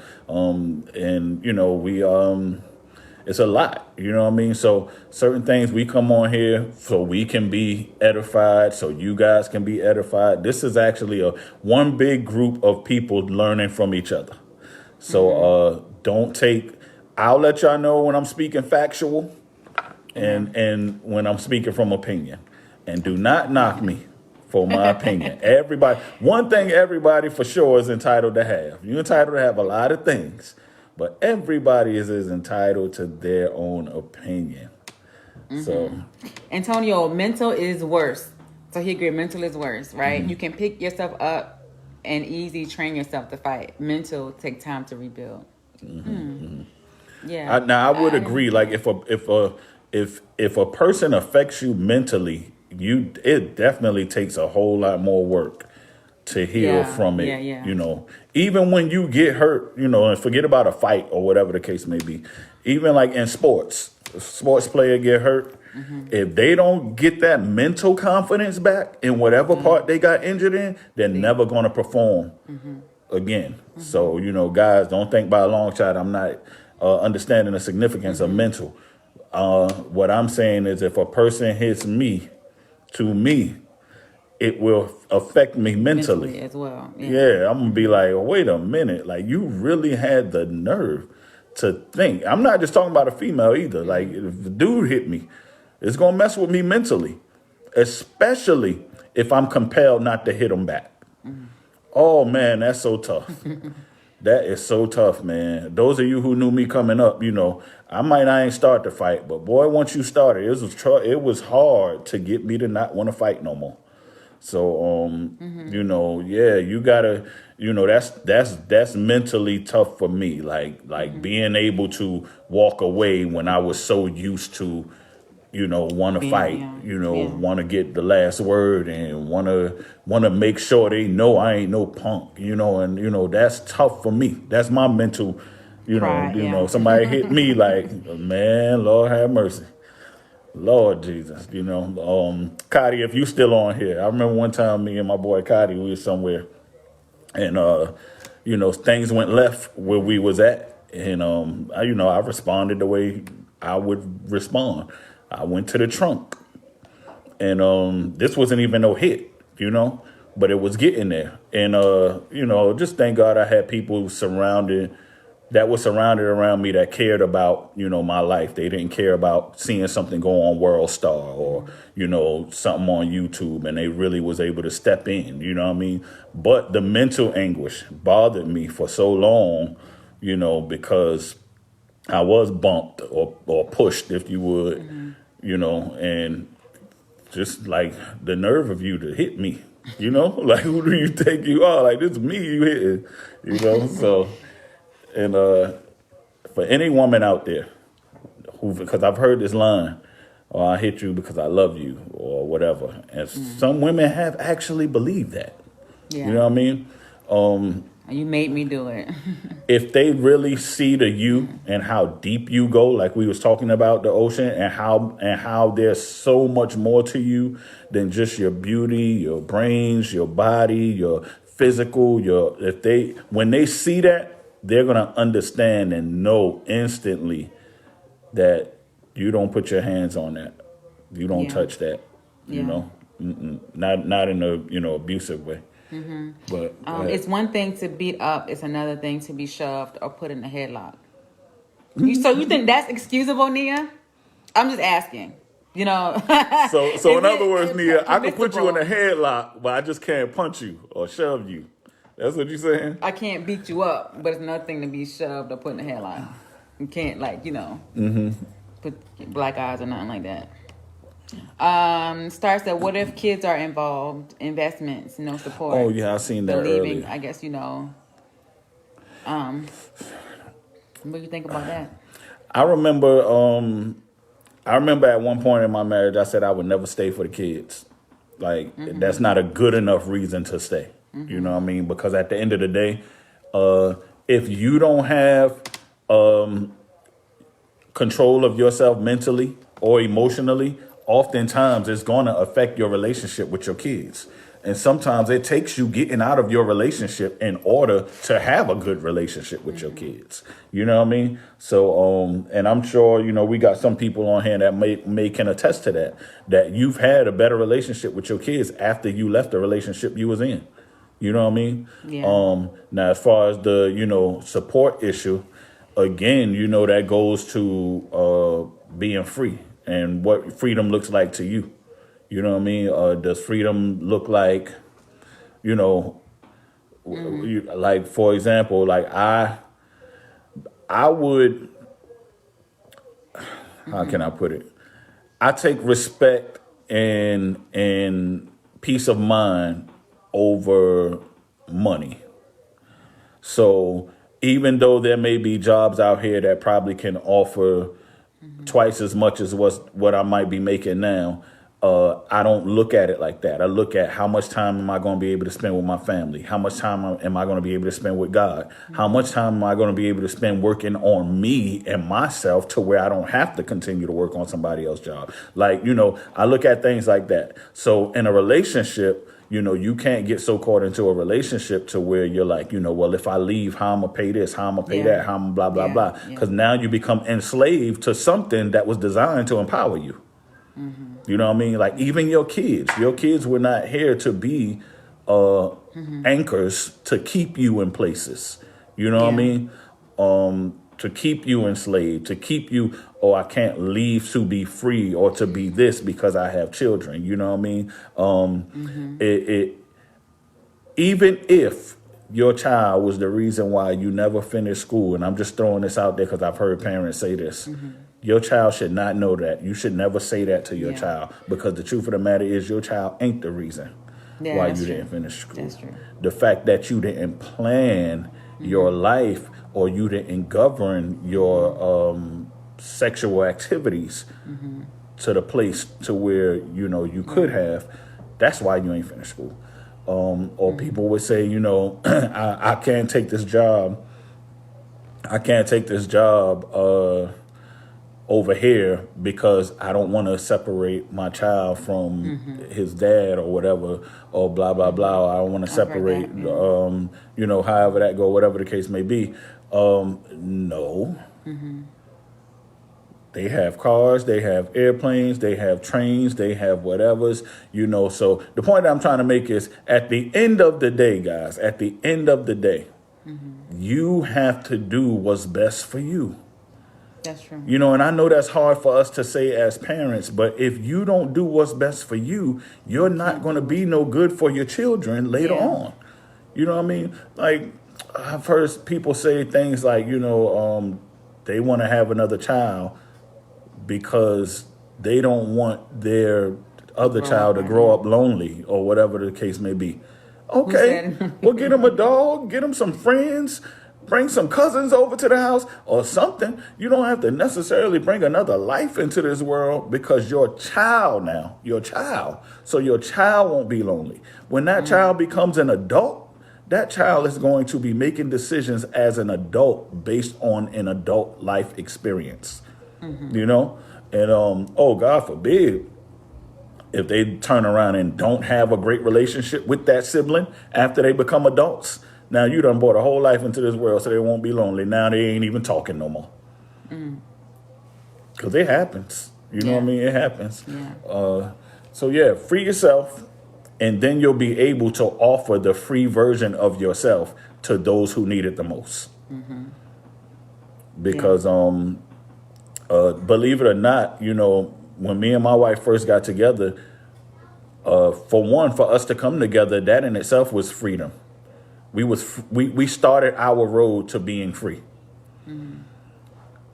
It's a lot, you know what I mean? So certain things we come on here so we can be edified, so you guys can be edified. This is actually one big group of people learning from each other. So I'll let y'all know when I'm speaking factual and when I'm speaking from opinion. And do not knock me for my opinion. One thing everybody for sure is entitled to have. You're entitled to have a lot of things, but everybody is entitled to their own opinion. So, Antonio, mental is worse. So he agreed, mental is worse, right? You can pick yourself up and easy train yourself to fight. Mental take time to rebuild. Yeah. I would agree. Like if a person affects you mentally, it definitely takes a whole lot more work to heal from it. Yeah. Even when you get hurt, and forget about a fight or whatever the case may be. Even like in sports, a sports player get hurt. If they don't get that mental confidence back in whatever part they got injured in, they're never going to perform again. So, guys, don't think by a long shot I'm not understanding the significance of mental. What I'm saying is if a person hits me, it will affect me mentally as well. Yeah, I'm going to be like, wait a minute. Like, you really had the nerve to think. I'm not just talking about a female either. Like, if a dude hit me, it's going to mess with me mentally, especially if I'm compelled not to hit him back. Oh, man, that's so tough. That is so tough, man. Those of you who knew me coming up, I ain't start the fight, but boy, once you started, it was hard to get me to not want to fight no more. So, you gotta, that's mentally tough for me. Like being able to walk away when I was so used to, want to fight, want to get the last word and want to make sure they know I ain't no punk, and, that's tough for me. That's my mental, Pride, somebody hit me like, man, Lord have mercy. Lord Jesus, Cotty, if you still on here, I remember one time me and my boy Cotty, we was somewhere and, things went left where we was at. And, I responded the way I would respond. I went to the trunk and, this wasn't even no hit, but it was getting there. And, just thank God I had people surrounded around me that cared about, my life. They didn't care about seeing something go on World Star or, something on YouTube, and they really was able to step in, you know what I mean? But the mental anguish bothered me for so long, because I was bumped or pushed, if you would, and just like the nerve of you to hit me, like who do you think you are? Like, this is me you hitting, so... And for any woman out there because I've heard this line, I hit you because I love you or whatever. And some women have actually believed that. Yeah. You know what I mean? You made me do it. If they really see the you and how deep you go, like we was talking about the ocean and how there's so much more to you than just your beauty, your brains, your body, your physical, when they see that, they're going to understand and know instantly that you don't put your hands on that. You don't Yeah. touch that, you Yeah. know, not in a, abusive way. But It's one thing to beat up. It's another thing to be shoved or put in a headlock. So you think that's excusable, Nia? I'm just asking. You know. so Is in it other words, Nia, I can put you in a permissible? headlock, but I just can't punch you or shove you. That's what you're saying? I can't beat you up, but it's another thing to be shoved or put in a headlock. You can't put black eyes or nothing like that. Star said, "What if kids are involved? Investments, no support." Oh, yeah, I seen that Believing, earlier. I guess what do you think about that? I remember at one point in my marriage, I said I would never stay for the kids. Like, that's not a good enough reason to stay. You know what I mean? Because at the end of the day, if you don't have control of yourself mentally or emotionally, oftentimes it's going to affect your relationship with your kids. And sometimes it takes you getting out of your relationship in order to have a good relationship with your kids. You know what I mean? So, and I'm sure, we got some people on here that may can attest to that you've had a better relationship with your kids after you left the relationship you was in. You know what I mean? Yeah. Now, as far as the, support issue, again, that goes to being free and what freedom looks like to you. You know what I mean? Does freedom look like, like, for example, like I would, how can I put it? I take respect and peace of mind over money. So even though there may be jobs out here that probably can offer twice as much as what I might be making now, I don't look at it like that. I look at how much time am I going to be able to spend with my family? How much time am I going to be able to spend with God? How much time am I going to be able to spend working on me and myself to where I don't have to continue to work on somebody else's job? Like, I look at things like that. So in a relationship, you can't get so caught into a relationship to where you're like, well, if I leave, how I'm going to pay this, how I'm going to pay that, how I'm blah, blah, blah. Because now you become enslaved to something that was designed to empower you. You know what I mean? Like, even your kids were not here to be anchors to keep you in places. You know what I mean? To keep you enslaved, to keep you, I can't leave to be free or to be this because I have children. You know what I mean? Even if your child was the reason why you never finished school, and I'm just throwing this out there because I've heard parents say this, your child should not know that. You should never say that to your child, because the truth of the matter is your child ain't the reason why you didn't finish school. That's true. The fact that you didn't plan your life or you didn't govern your sexual activities to the place to where, you could have, that's why you ain't finished school. Or people would say, I can't take this job. I can't take this job over here because I don't want to separate my child from his dad or whatever, or blah, blah, blah. I don't want to separate, that, however that go, whatever the case may be. No. They have cars, they have airplanes, they have trains, they have whatevers, So the point I'm trying to make is, at the end of the day, guys, at the end of the day, you have to do what's best for you. That's true. And I know that's hard for us to say as parents, but if you don't do what's best for you, you're not going to be no good for your children later on. You know what I mean? Like, I've heard people say things like, they want to have another child because they don't want their other child to grow up lonely or whatever the case may be. Okay, well, get them a dog, get them some friends, bring some cousins over to the house or something. You don't have to necessarily bring another life into this world, because your child, so your child won't be lonely. When that child becomes an adult, that child is going to be making decisions as an adult based on an adult life experience, And, God forbid, if they turn around and don't have a great relationship with that sibling after they become adults, Now you done brought a whole life into this world so they won't be lonely. Now they ain't even talking no more. Because it happens. You know what I mean? It happens. Yeah. So yeah, free yourself, and then you'll be able to offer the free version of yourself to those who need it the most. Because believe it or not, you know, when me and my wife first got together, for us to come together, that in itself was freedom. We started our road to being free.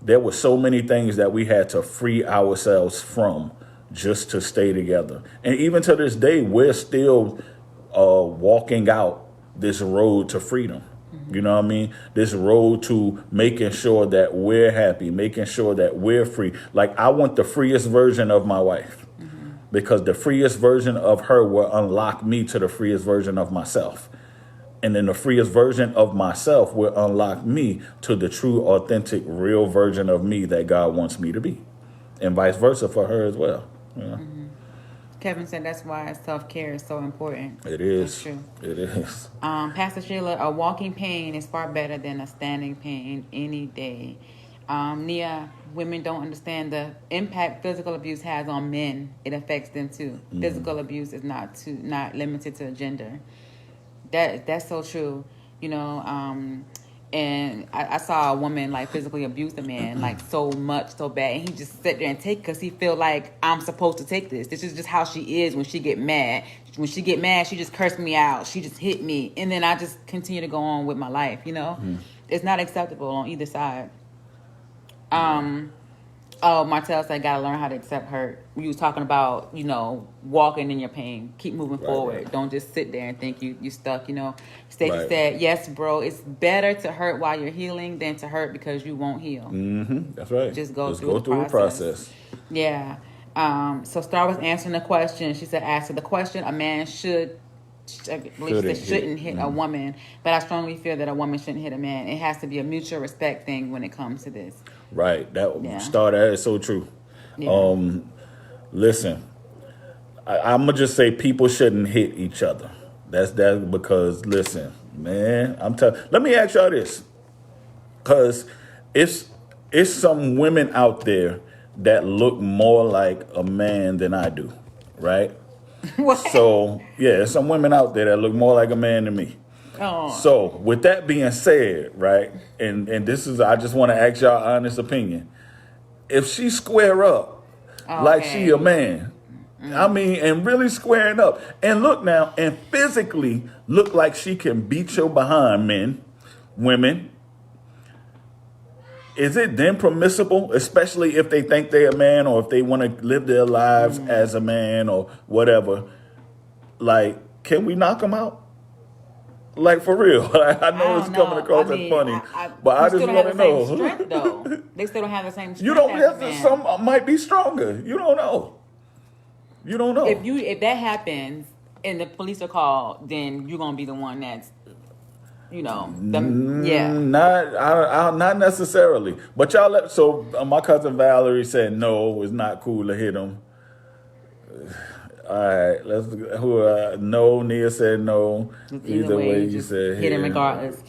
There were so many things that we had to free ourselves from just to stay together. And even to this day, we're still walking out this road to freedom. You know what I mean? This road to making sure that we're happy, making sure that we're free. Like, I want the freest version of my wife, because the freest version of her will unlock me to the freest version of myself. And then the freest version of myself will unlock me to the true, authentic, real version of me that God wants me to be. And vice versa for her as well. You know? Kevin said that's why self-care is so important. It is. That's true. It is. Pastor Sheila, a walking pain is far better than a standing pain any day. Nia, women don't understand the impact physical abuse has on men. It affects them too. Physical abuse is not limited to gender. That's so true. You know, and I saw a woman like physically abuse a man like so much, so bad, and he just sit there and take because he feel like I'm supposed to take this. This is just how she is when she get mad. When she get mad, she just cursed me out. She just hit me, and then I just continue to go on with my life. You know, it's not acceptable on either side. Oh, Martell said, gotta learn how to accept hurt. You was talking about, you know, walking in your pain. Keep moving forward. Right. Don't just sit there and think you stuck, you know. Stacey Right. said, yes, bro, it's better to hurt while you're healing than to hurt because you won't heal. That's right. Just go Just through go the through process. the process. Yeah. So Star was answering the question. She said, answer the question, a man shouldn't hit a woman, but I strongly feel that a woman shouldn't hit a man. It has to be a mutual respect thing when it comes to this. Right. That Yeah. Star, that is so true. Yeah. Listen, I'm gonna just say people shouldn't hit each other. That's because listen, man, let me ask y'all this, because it's some women out there that look more like a man than I do, right? What? So yeah, there's some women out there that look more like a man than me. Oh. So with that being said, right, and this is, I just want to ask y'all honest opinion. If she square up like she a man, I mean, and really squaring up, and look now, and physically look like she can beat your behind, women, is it then permissible, especially if they think they're a man or if they want to live their lives as a man or whatever, like, can we knock them out? Like, for real. I know it's coming across as funny, but I just want to know. Strength, though. They still don't have the same strength. You don't as have a to, man. some might be stronger. You don't know. You don't know. If that happens and the police are called, then you're gonna be the one that's, you know, yeah. Not necessarily. But y'all my cousin Valerie said no, it's not cool to hit him. All right, no. Nia said no. Either way, you said hit him regardless.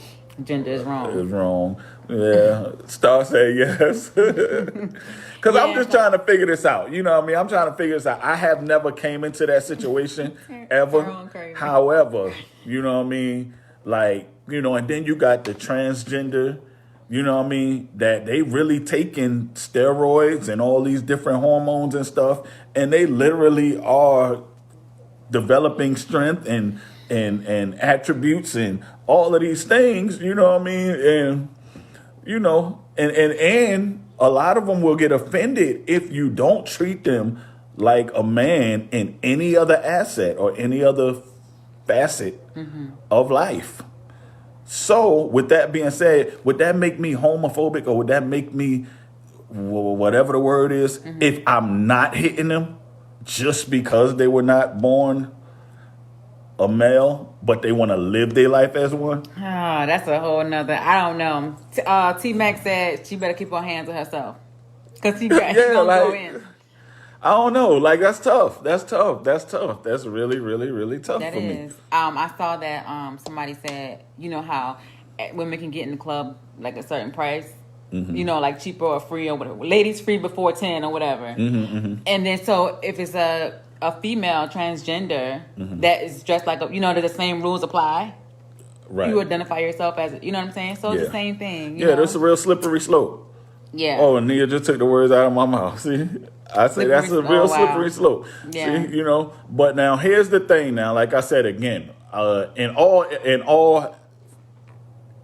Gender is wrong. It's wrong. Yeah. Star said yes. Because I'm just trying to figure this out. You know what I mean? I'm trying to figure this out. I have never came into that situation ever. However, you know what I mean? Like, you know, and then you got the transgender, you know what I mean, that they really taking steroids and all these different hormones and stuff, and they literally are developing strength and attributes and all of these things, you know what I mean? And, you know, and a lot of them will get offended if you don't treat them like a man in any other asset or any other facet of life. So, with that being said, would that make me homophobic, or would that make me, whatever the word is, if I'm not hitting them just because they were not born a male, but they want to live their life as one? Ah, that's a whole nother. I don't know. T Mac said she better keep her hands on herself because he gonna go in. I don't know. Like that's tough. That's tough. That's tough. That's really, really, really tough That for me. is. I saw that somebody said, you know how women can get in the club like a certain price, you know, like cheaper or free or whatever. Ladies free before 10 or whatever. And then so if it's a female transgender that is dressed like a, you know, the same rules apply. Right. You identify yourself as, you know what I'm saying? So it's Yeah. the same thing. Yeah, know? that's a real slippery slope. Yeah. Oh, and Nia just took the words out of my mouth. See, I say that's a Slippery- real oh, wow. slippery slope. Yeah. See, you know. But now here's the thing. Now, like I said again, in all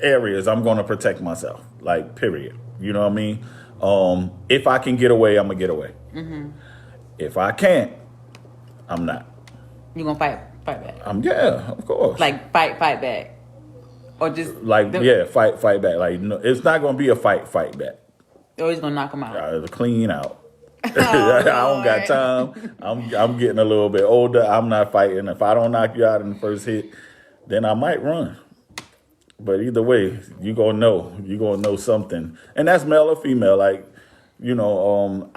areas, I'm going to protect myself. Like, period. You know what I mean? If I can get away, I'm gonna get away. If I can't, I'm not. You gonna fight back? Yeah, of course. Like fight back, or just fight back. Like, no, it's not gonna be a fight back. or he's gonna knock him out. Clean out. I don't got time. I'm getting a little bit older. I'm not fighting. If I don't knock you out in the first hit, then I might run. But either way, you gonna know. You gonna know something, and that's male or female. Like, you know,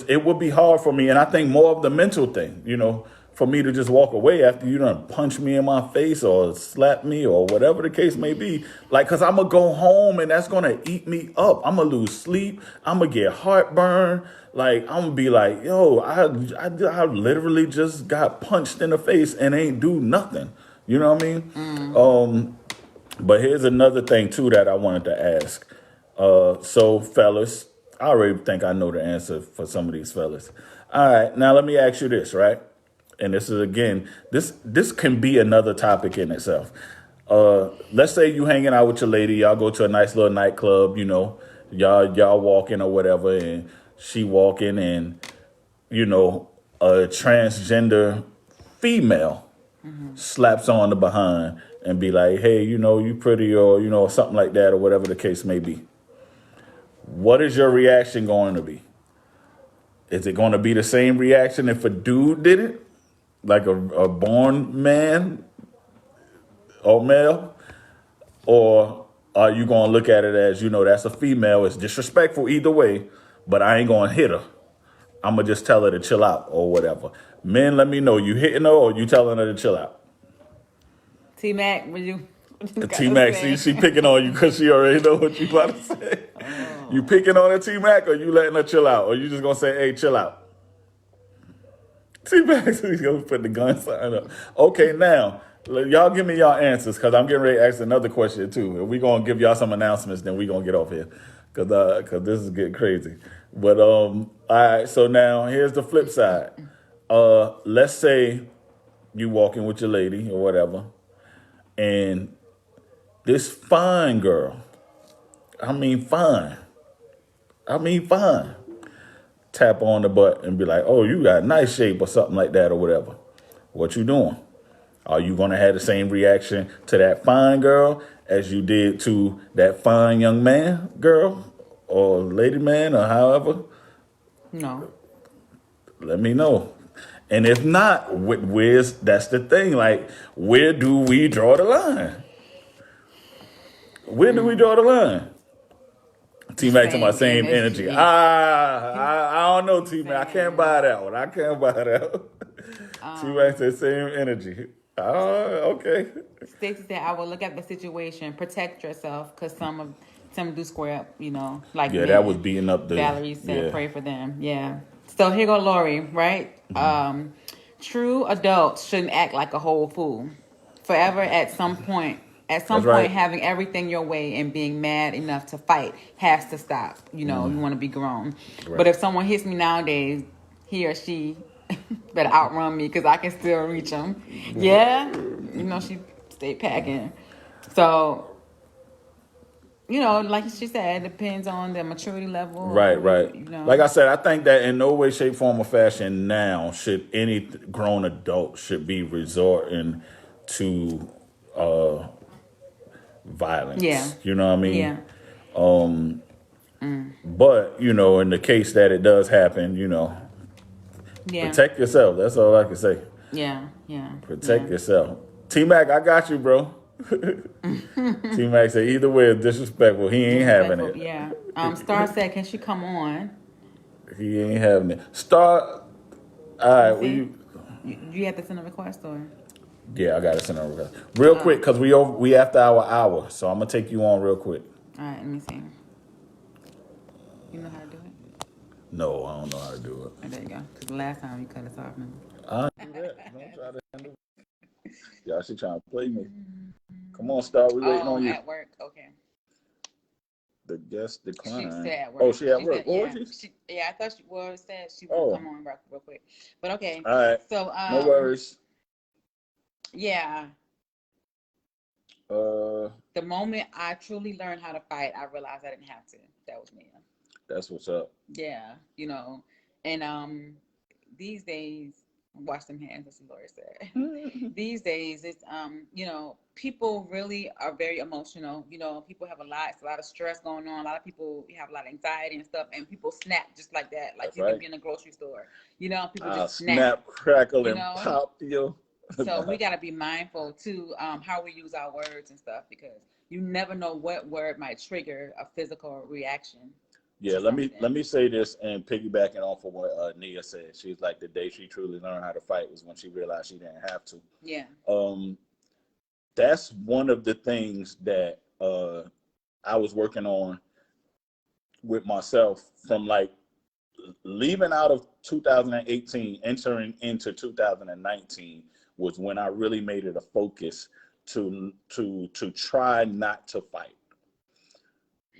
it would be hard for me, and I think more of the mental thing. You know, for me to just walk away after you done punch me in my face or slap me or whatever the case may be. Like, cause I'm gonna go home and that's gonna eat me up. I'm gonna lose sleep. I'm gonna get heartburn. Like, I'm gonna be like, yo, I literally just got punched in the face and ain't do nothing. You know what I mean? But here's another thing too that I wanted to ask. So fellas, I already think I know the answer for some of these fellas. All right, now let me ask you this, right? And this is again, this can be another topic in itself. Let's say you hanging out with your lady, y'all go to a nice little nightclub, you know, y'all walking or whatever, and she walking, and you know, a transgender female slaps on the behind and be like, hey, you know, you pretty, or you know, something like that, or whatever the case may be. What is your reaction going to be? Is it going to be the same reaction if a dude did it? Like a born man or male? Or are you going to look at it as, you know, that's a female, it's disrespectful either way, but I ain't going to hit her. I'm going to just tell her to chill out or whatever. Men, let me know, you hitting her or you telling her to chill out? T-Mac, would you? T-Mac, she picking on you because she already know what you about to say. You picking on her, T-Mac, or you letting her chill out? Or you just going to say, hey, chill out? T-Mac, he's going to put the gun sign up. Okay, now, y'all give me y'all answers because I'm getting ready to ask another question too. If we going to give y'all some announcements, then we going to get off here because this is getting crazy. But, all right, so now here's the flip side. Let's say you walking with your lady or whatever, and this fine girl, I mean fine, tap on the butt and be like, oh, you got nice shape or something like that or whatever. What you doing? Are you going to have the same reaction to that fine girl as you did to that fine young man, girl, or lady man, or however? No. Let me know. And if not, that's the thing. Like, where do we draw the line? Where do we draw the line? T-Mac to my same energy. I don't know, T-Mac. I can't buy that one. T-Mac said same energy. Okay. Stacey said, I will look at the situation, protect yourself, because some do square up, you know. Like Yeah, that was beating up the... Valerie said, pray for them. Yeah. So here go Lori, right? Mm-hmm. True adults shouldn't act like a whole fool. Forever at some point, right. having everything your way and being mad enough to fight has to stop. You know, you want to be grown. Right. But if someone hits me nowadays, he or she better outrun me because I can still reach them. Yeah. You know, she stay packing. So, you know, like she said, it depends on their maturity level. Right. You know. Like I said, I think that in no way, shape, form, or fashion now should any grown adult should be resorting to violence. Yeah. You know what I mean? Yeah. But, you know, in the case that it does happen, you know, protect yourself. That's all I can say. Yeah. Protect yourself. T-Mac, I got you, bro. T-Mac said either way is disrespectful. He ain't having it. Yeah. Star said, can she come on? He ain't having it. Start. All right. Will See? you? You have to send a request or? Yeah, I gotta send a request real quick because we after our hour, so I'm gonna take you on real quick. All right, let me see. You know how to do it? No, I don't know how to do Oh, there you go. Because the last time you cut us off. Remember? it. I don't do that. Don't try to handle. Y'all, she trying to play me. Come on, Star. We waiting on Oh, you. at work. Okay. The guest She declined. said at work. Oh, she at She work. said, What yeah. was she? Yeah, I thought she said she would Oh, come on real quick. But okay. all right. So, No worries. yeah. Uh, The moment I truly learned how to fight, I realized I didn't have to. That was me. that's what's up. Yeah, and these days, wash them hands, as the lawyer said. These days, it's people really are very emotional. People have a lot of stress going on. A lot of people have a lot of anxiety and stuff, and people snap just like that. Like That's you can right. be in a grocery store, people I'll just snap. snap, crackle, You and know, pop you. so we got to be mindful too, how we use our words and stuff, because you never know what word might trigger a physical reaction Yeah, to something. let me say this and piggybacking off of what Nia said. She's like, the day she truly learned how to fight was when she realized she didn't have to. Yeah. That's one of the things that I was working on with myself from like leaving out of 2018, entering into 2019 was when I really made it a focus to try not to fight.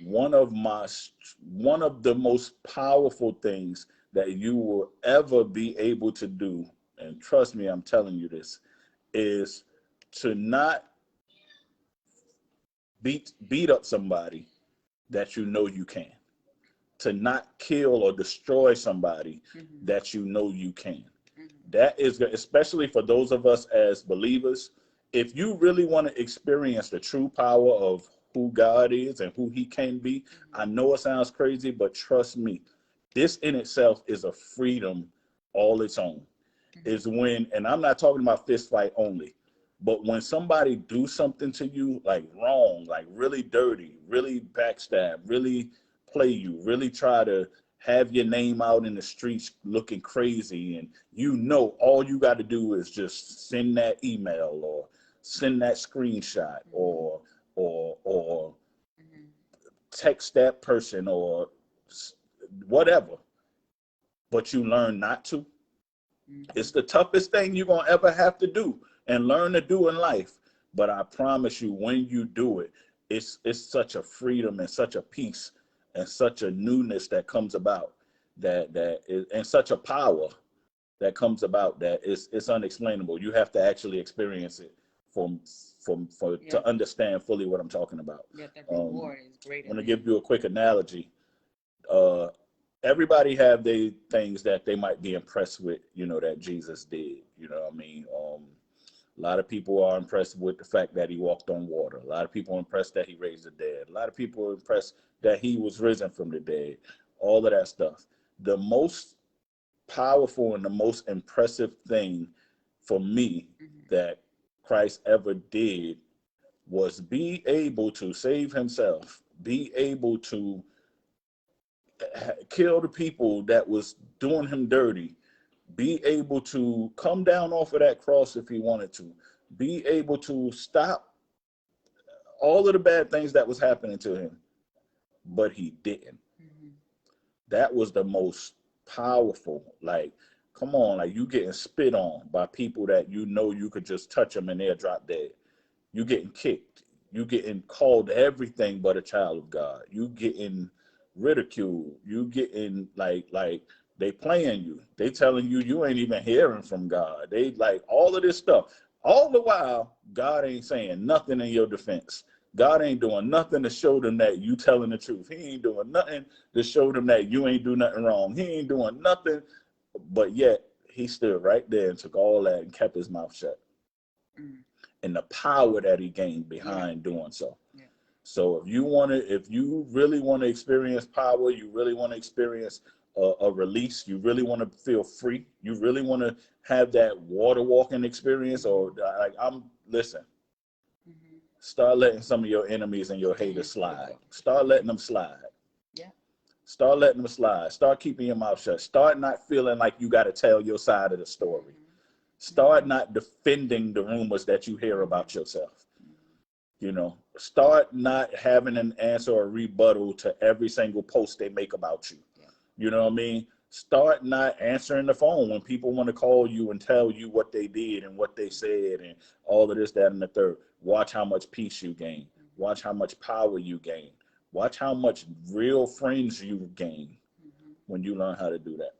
One of the most powerful things that you will ever be able to do, and trust me, I'm telling you this, is to not beat up somebody that you know you can, to not kill or destroy somebody that you know you can. That is, especially for those of us as believers, if you really want to experience the true power of who God is and who he can be, I know it sounds crazy, but trust me, this in itself is a freedom all its own. Is when, and I'm not talking about fist fight only, but when somebody do something to you like wrong, like really dirty, really backstab, really play you, really try to have your name out in the streets looking crazy, and all you got to do is just send that email or send that screenshot or text that person or whatever, but you learn not to. It's the toughest thing you're going to ever have to do and learn to do in life. But I promise you, when you do it, it's such a freedom and such a peace and such a newness that comes about and such a power that comes about that it's unexplainable. You have to actually experience it to understand fully what I'm talking about. Yeah, the reward is great. I'm going to give you a quick analogy. Everybody have their things that they might be impressed with, that Jesus did. You know what I mean? A lot of people are impressed with the fact that he walked on water. A lot of people are impressed that he raised the dead. A lot of people are impressed that he was risen from the dead. All of that stuff. The most powerful and the most impressive thing for me that Christ ever did was be able to save himself, be able to kill the people that was doing him dirty, be able to come down off of that cross if he wanted to, be able to stop all of the bad things that was happening to him, but he didn't. That was the most powerful. Like, come on, like you getting spit on by people that you could just touch them and they'll drop dead. You getting kicked. You getting called everything but a child of God. You getting ridiculed. You getting like they playing you. They telling you ain't even hearing from God. They like all of this stuff. All the while, God ain't saying nothing in your defense. God ain't doing nothing to show them that you telling the truth. He ain't doing nothing to show them that you ain't do nothing wrong. He ain't doing nothing, but yet he stood right there and took all that and kept his mouth shut. And the power that he gained behind doing so. Yeah. So if you really want to experience power, you really want to experience a release, you really want to feel free, you really want to have that water walking experience, or like listen, start letting some of your enemies and your haters slide. Start letting them slide. Yeah. Start letting them slide. Start keeping your mouth shut. Start not feeling like you got to tell your side of the story. Start not defending the rumors that you hear about yourself. You know, start not having an answer or rebuttal to every single post they make about you. You know what I mean? Start not answering the phone when people want to call you and tell you what they did and what they said and all of this, that, and the third. Watch how much peace you gain. Watch how much power you gain. Watch how much real friends you gain when you learn how to do that.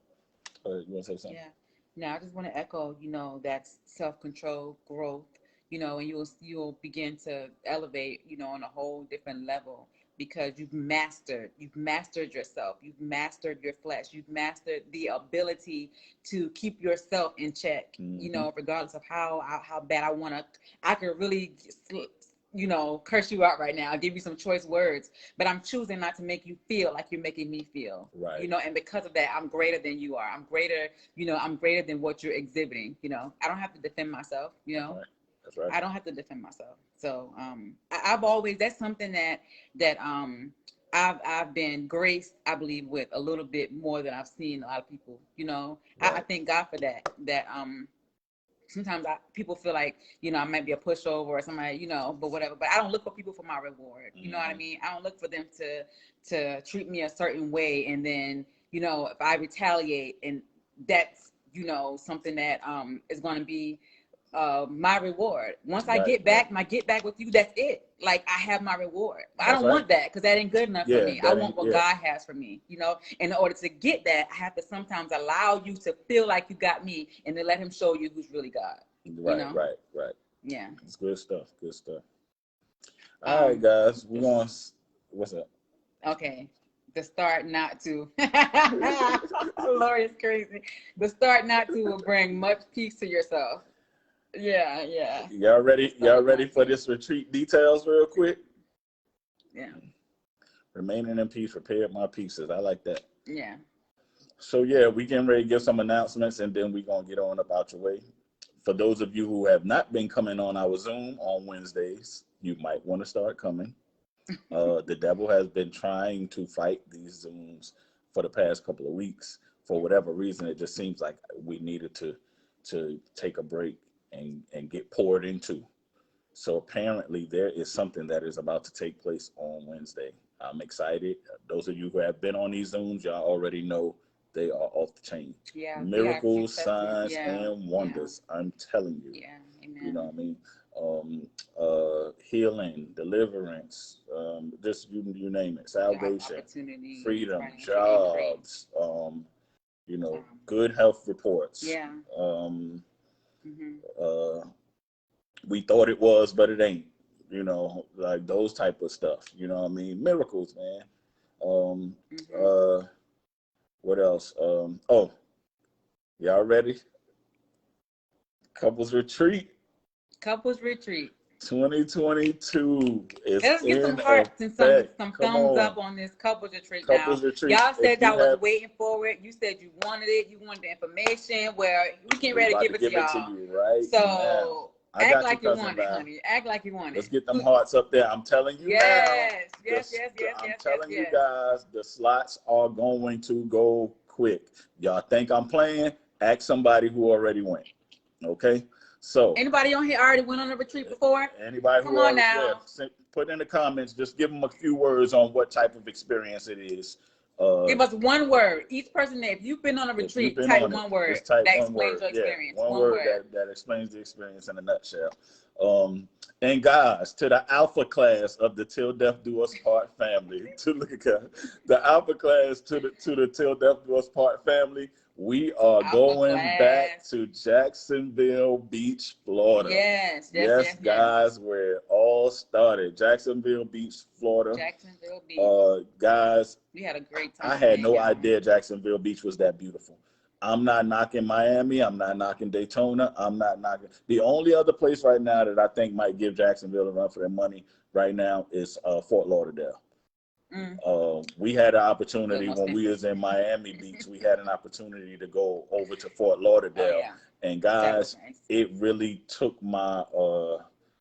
You want to say something? Yeah. Now, I just want to echo, that's self-control, growth, and you'll begin to elevate, on a whole different level because you've mastered yourself. You've mastered your flesh. You've mastered the ability to keep yourself in check, regardless of how bad I could really, curse you out right now. I'll give you some choice words, but I'm choosing not to make you feel like you're making me feel, right. And because of that, I'm greater than you are. I'm greater than what you're exhibiting. I don't have to defend myself, Right. That's right. I don't have to defend myself. So, I've always, that's something that I've been graced, I believe, with a little bit more than I've seen a lot of people, Right. I thank God for that, sometimes people feel like, I might be a pushover or somebody, but whatever. But I don't look for people for my reward. You know what I mean? I don't look for them to treat me a certain way. And then, if I retaliate and that's, something that is going to be my reward. Once I get back, my get back with you, that's it. Like I have my reward. I don't want that because that ain't good enough for me. I want what God has for me, And in order to get that, I have to sometimes allow you to feel like you got me and then let him show you who's really God. Right. Yeah. It's good stuff. All right, guys. What's up? Okay. The start not to. Lori is crazy. The start not to will bring much peace to yourself. Yeah. Y'all ready for this retreat details real quick? Yeah. Remaining in peace, prepared my pieces. I like that. Yeah. So yeah, we getting ready to give some announcements and then we're gonna get on about your way. For those of you who have not been coming on our Zoom on Wednesdays, you might want to start coming. The devil has been trying to fight these Zooms for the past couple of weeks. For whatever reason, it just seems like we needed to take a break and get poured into. So apparently there is something that is about to take place on Wednesday. I'm excited. Those of you who have been on these Zooms, y'all already know they are off the chain. Yeah. Miracles, signs, and wonders. Yeah. I'm telling you. Yeah. Amen. You know what I mean? Healing, deliverance, just you name it, salvation, freedom, jobs, good health reports. Yeah. We thought it was, but it ain't, like those type of stuff, you know what I mean? Miracles, man. What else? Y'all ready? Couples retreat 2022 is Let's get some hearts and some thumbs up on this couples retreat now. Y'all said y'all was waiting for it. You said you wanted it. You wanted the information. Well, we getting ready to give it to y'all. Right so now. Act like you want it, honey. Act like you want it. Let's get them hearts up there. I'm telling you now. Yes. I'm telling you guys, the slots are going to go quick. Y'all think I'm playing? Ask somebody who already went. Okay? So anybody on here already went on a retreat before? Anybody Come on now. Put in the comments, just give them a few words on what type of experience it is. Give us one word. Each person there, if you've been on a retreat, type one word that explains your experience. One word that explains the experience in a nutshell. And guys, to the alpha class of the Till Death Do Us Part family, the alpha class to the Till Death Do Us Part family, we are going back to Jacksonville Beach, Florida. Yes, guys, where it all started. Jacksonville Beach, Florida. Guys, we had a great time. I had no idea Jacksonville Beach was that beautiful. I'm not knocking Miami. I'm not knocking Daytona. I'm not knocking. The only other place right now that I think might give Jacksonville a run for their money right now is Fort Lauderdale. We had an opportunity when we was in Miami Beach. We had an opportunity to go over to Fort Lauderdale, and guys, it really took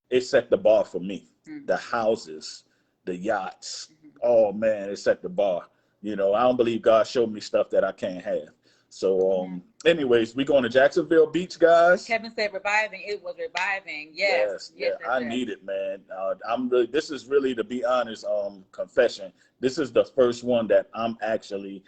it set the bar for me. The houses, the yachts. Oh man, it set the bar. You know, I don't believe God showed me stuff that I can't have. So, anyways, we going to Jacksonville Beach, guys. Kevin said reviving. It was reviving. Yes. Yeah, I need it, man. This is really, to be honest, confession. This is the first one that I'm actually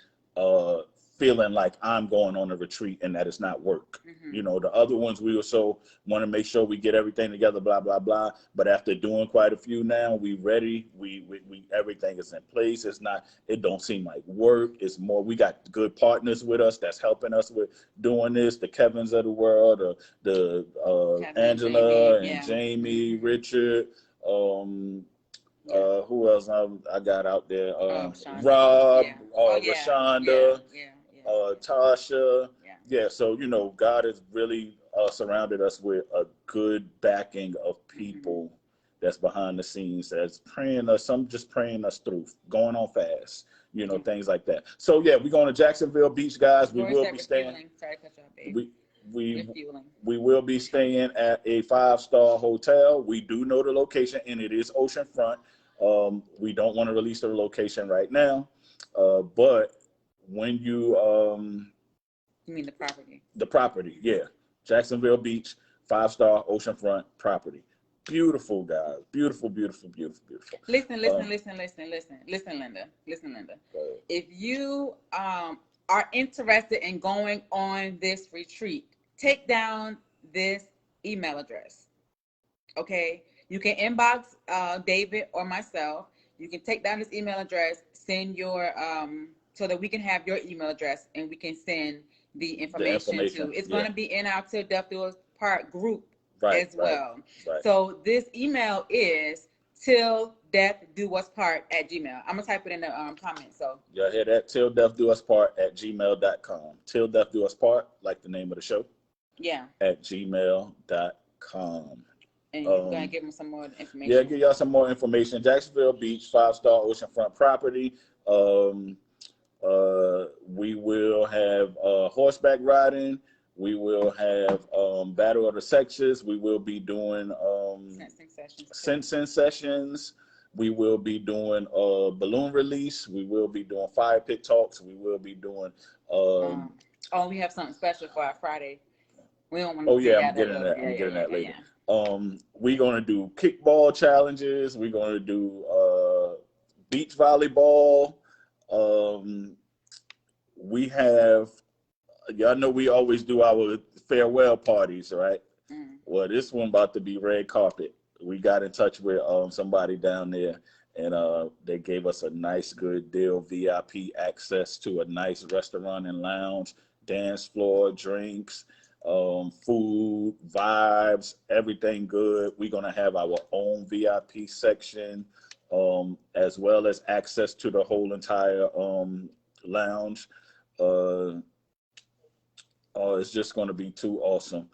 feeling like I'm going on a retreat and that it's not work. You know, the other ones we also want to make sure we get everything together, blah, blah, blah. But after doing quite a few now, we ready. We everything is in place. It don't seem like work. It's more, we got good partners with us that's helping us with doing this. The Kevins of the world, the Kevin, Angela Jamie, and Jamie, Richard, who else I got out there? Shonda. Rob, Yeah. Rashonda, Tasha. Yeah. So, you know, God has really surrounded us with a good backing of people that's behind the scenes, that's praying us, some just praying us through, going on fast, you know, things like that. So, yeah, we're going to Jacksonville Beach, guys. We will be staying. Sorry to cut you off, babe. We will be staying at a 5-star hotel. We do know the location, and it is oceanfront. We don't want to release the location right now, but when you mean the property? The property, yeah, Jacksonville Beach, 5-star oceanfront property. Beautiful, guys. Beautiful, beautiful, beautiful, beautiful. Listen, Linda. If you are interested in going on this retreat, take down this email address. Okay, you can inbox David or myself. You can take down this email address, send your so that we can have your email address and we can send the information to. It's going to be in our Till Death Do Us Part group as well. Right. So this email is tilldeathdouspart@gmail. I'm gonna type it in the comments. So y'all hear that? tilldeathdouspart@gmail.com. Till Death Do Us Part, like the name of the show. Yeah. @gmail.com. And you're gonna give them some more information. Yeah, give y'all some more information. Jacksonville Beach, 5-star oceanfront property. We will have horseback riding. We will have Battle of the Sexes. We will be doing sensing sessions. We will be doing balloon release. We will be doing fire pit talks. We will be doing. We have something special for our Friday. We don't want to. I'm getting that later. We're gonna do kickball challenges. We're gonna do beach volleyball. We have, y'all know we always do our farewell parties, right? Well, this one about to be red carpet. We got in touch with somebody down there, and they gave us a nice, good deal, VIP access to a nice restaurant and lounge, dance floor, drinks, food, vibes, everything good. We're going to have our own VIP section, as well as access to the whole entire lounge. It's just going to be too awesome.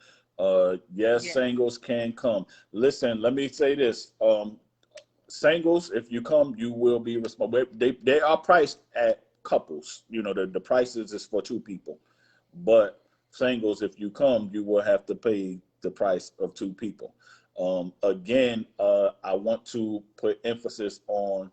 Singles can come. Listen, let me say this. Singles, if you come, you will be responsible. They are priced at couples. You know, the prices is for 2 people. But singles, if you come, you will have to pay the price of 2 people. Again, I want to put emphasis on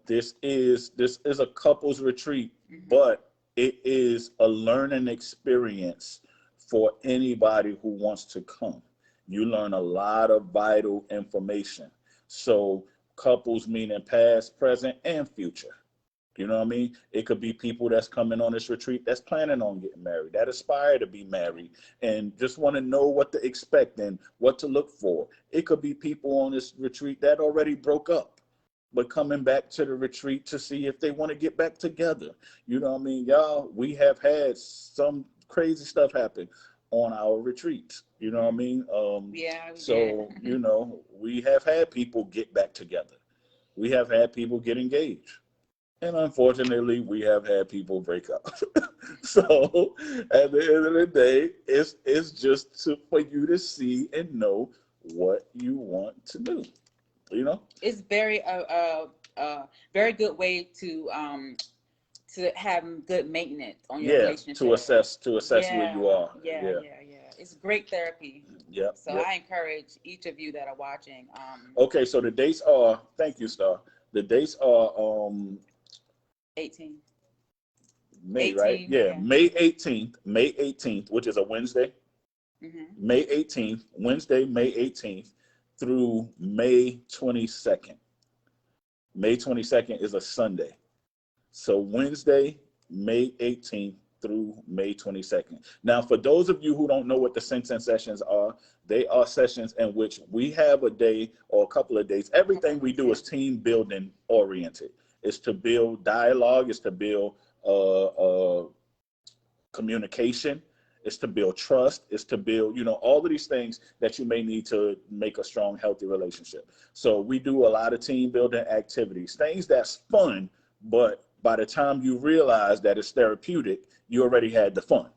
this is a couples retreat, but it is a learning experience for anybody who wants to come. You learn a lot of vital information. So couples meaning past, present, and future. You know what I mean? It could be people that's coming on this retreat that's planning on getting married, that aspire to be married, and just want to know what to expect and what to look for. It could be people on this retreat that already broke up, but coming back to the retreat to see if they want to get back together. You know what I mean? Y'all, we have had some crazy stuff happen on our retreats. You know what I mean? You know, we have had people get back together. We have had people get engaged. And unfortunately, we have had people break up. So at the end of the day, it's just for you to see and know what you want to do. You know, it's very very good way to have good maintenance on your relationship. To assess where you are. Yeah. It's great therapy. Yep. So I encourage each of you that are watching. Okay, so the dates are. Thank you, Star. The dates are 18. May, right? 18, Yeah, yeah. May 18th, which is a Wednesday. May 18th, Wednesday, May 18th through May 22nd. May 22nd is a Sunday. So Wednesday, May 18th through May 22nd. Now, for those of you who don't know what the Sense and Sessions are, they are sessions in which we have a day or a couple of days. Everything we do is team building oriented. It's to build dialogue. It's to build communication. It's to build trust. It's to build, all of these things that you may need to make a strong, healthy relationship. So we do a lot of team building activities, things that's fun, but by the time you realize that it's therapeutic, you already had the fun.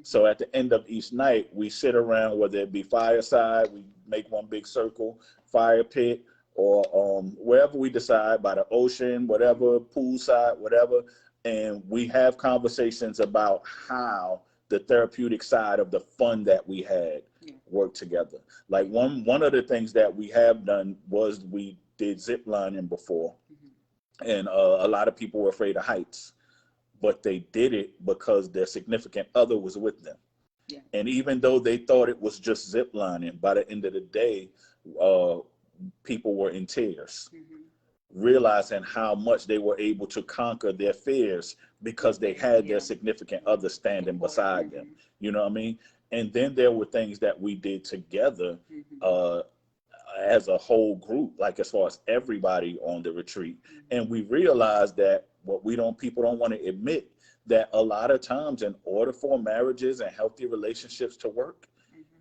So at the end of each night, we sit around, whether it be fireside, we make one big circle, fire pit, or wherever we decide, by the ocean, whatever, poolside, whatever. And we have conversations about how the therapeutic side of the fun that we had work together. Like one of the things that we have done was we did zip lining before. And a lot of people were afraid of heights, but they did it because their significant other was with them. Yeah. And even though they thought it was just zip lining, by the end of the day, people were in tears, realizing how much they were able to conquer their fears because they had their significant other standing beside them. You know what I mean? And then there were things that we did together as a whole group, like as far as everybody on the retreat. And we realized that what people don't want to admit, that a lot of times in order for marriages and healthy relationships to work,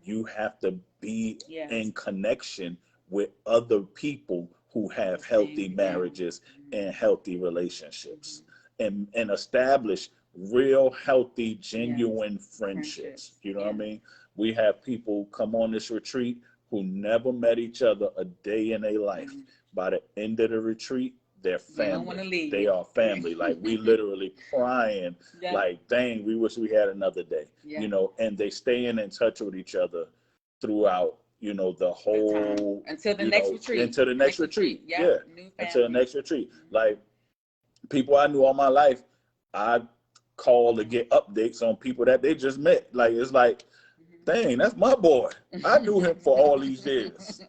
you have to be in connection with other people who have healthy marriages and healthy relationships, and establish real healthy, genuine friendships. You know what I mean? We have people come on this retreat who never met each other a day in their life. By the end of the retreat, they're family. They are family. Like, we literally crying, like, dang, we wish we had another day. And they staying in touch with each other throughout, the whole until the next retreat. Until the next retreat. Until the next retreat. Like, people I knew all my life, I call to get updates on people that they just met. Like, it's like, dang, that's my boy. I knew him for all these years.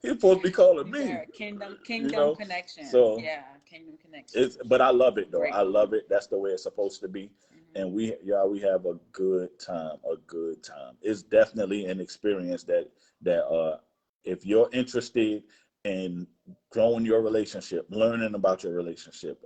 He's supposed to be calling me. Kingdom connection. So kingdom connection. But I love it though. I love it. That's the way it's supposed to be. And we have a good time. It's definitely an experience that if you're interested in growing your relationship, learning about your relationship,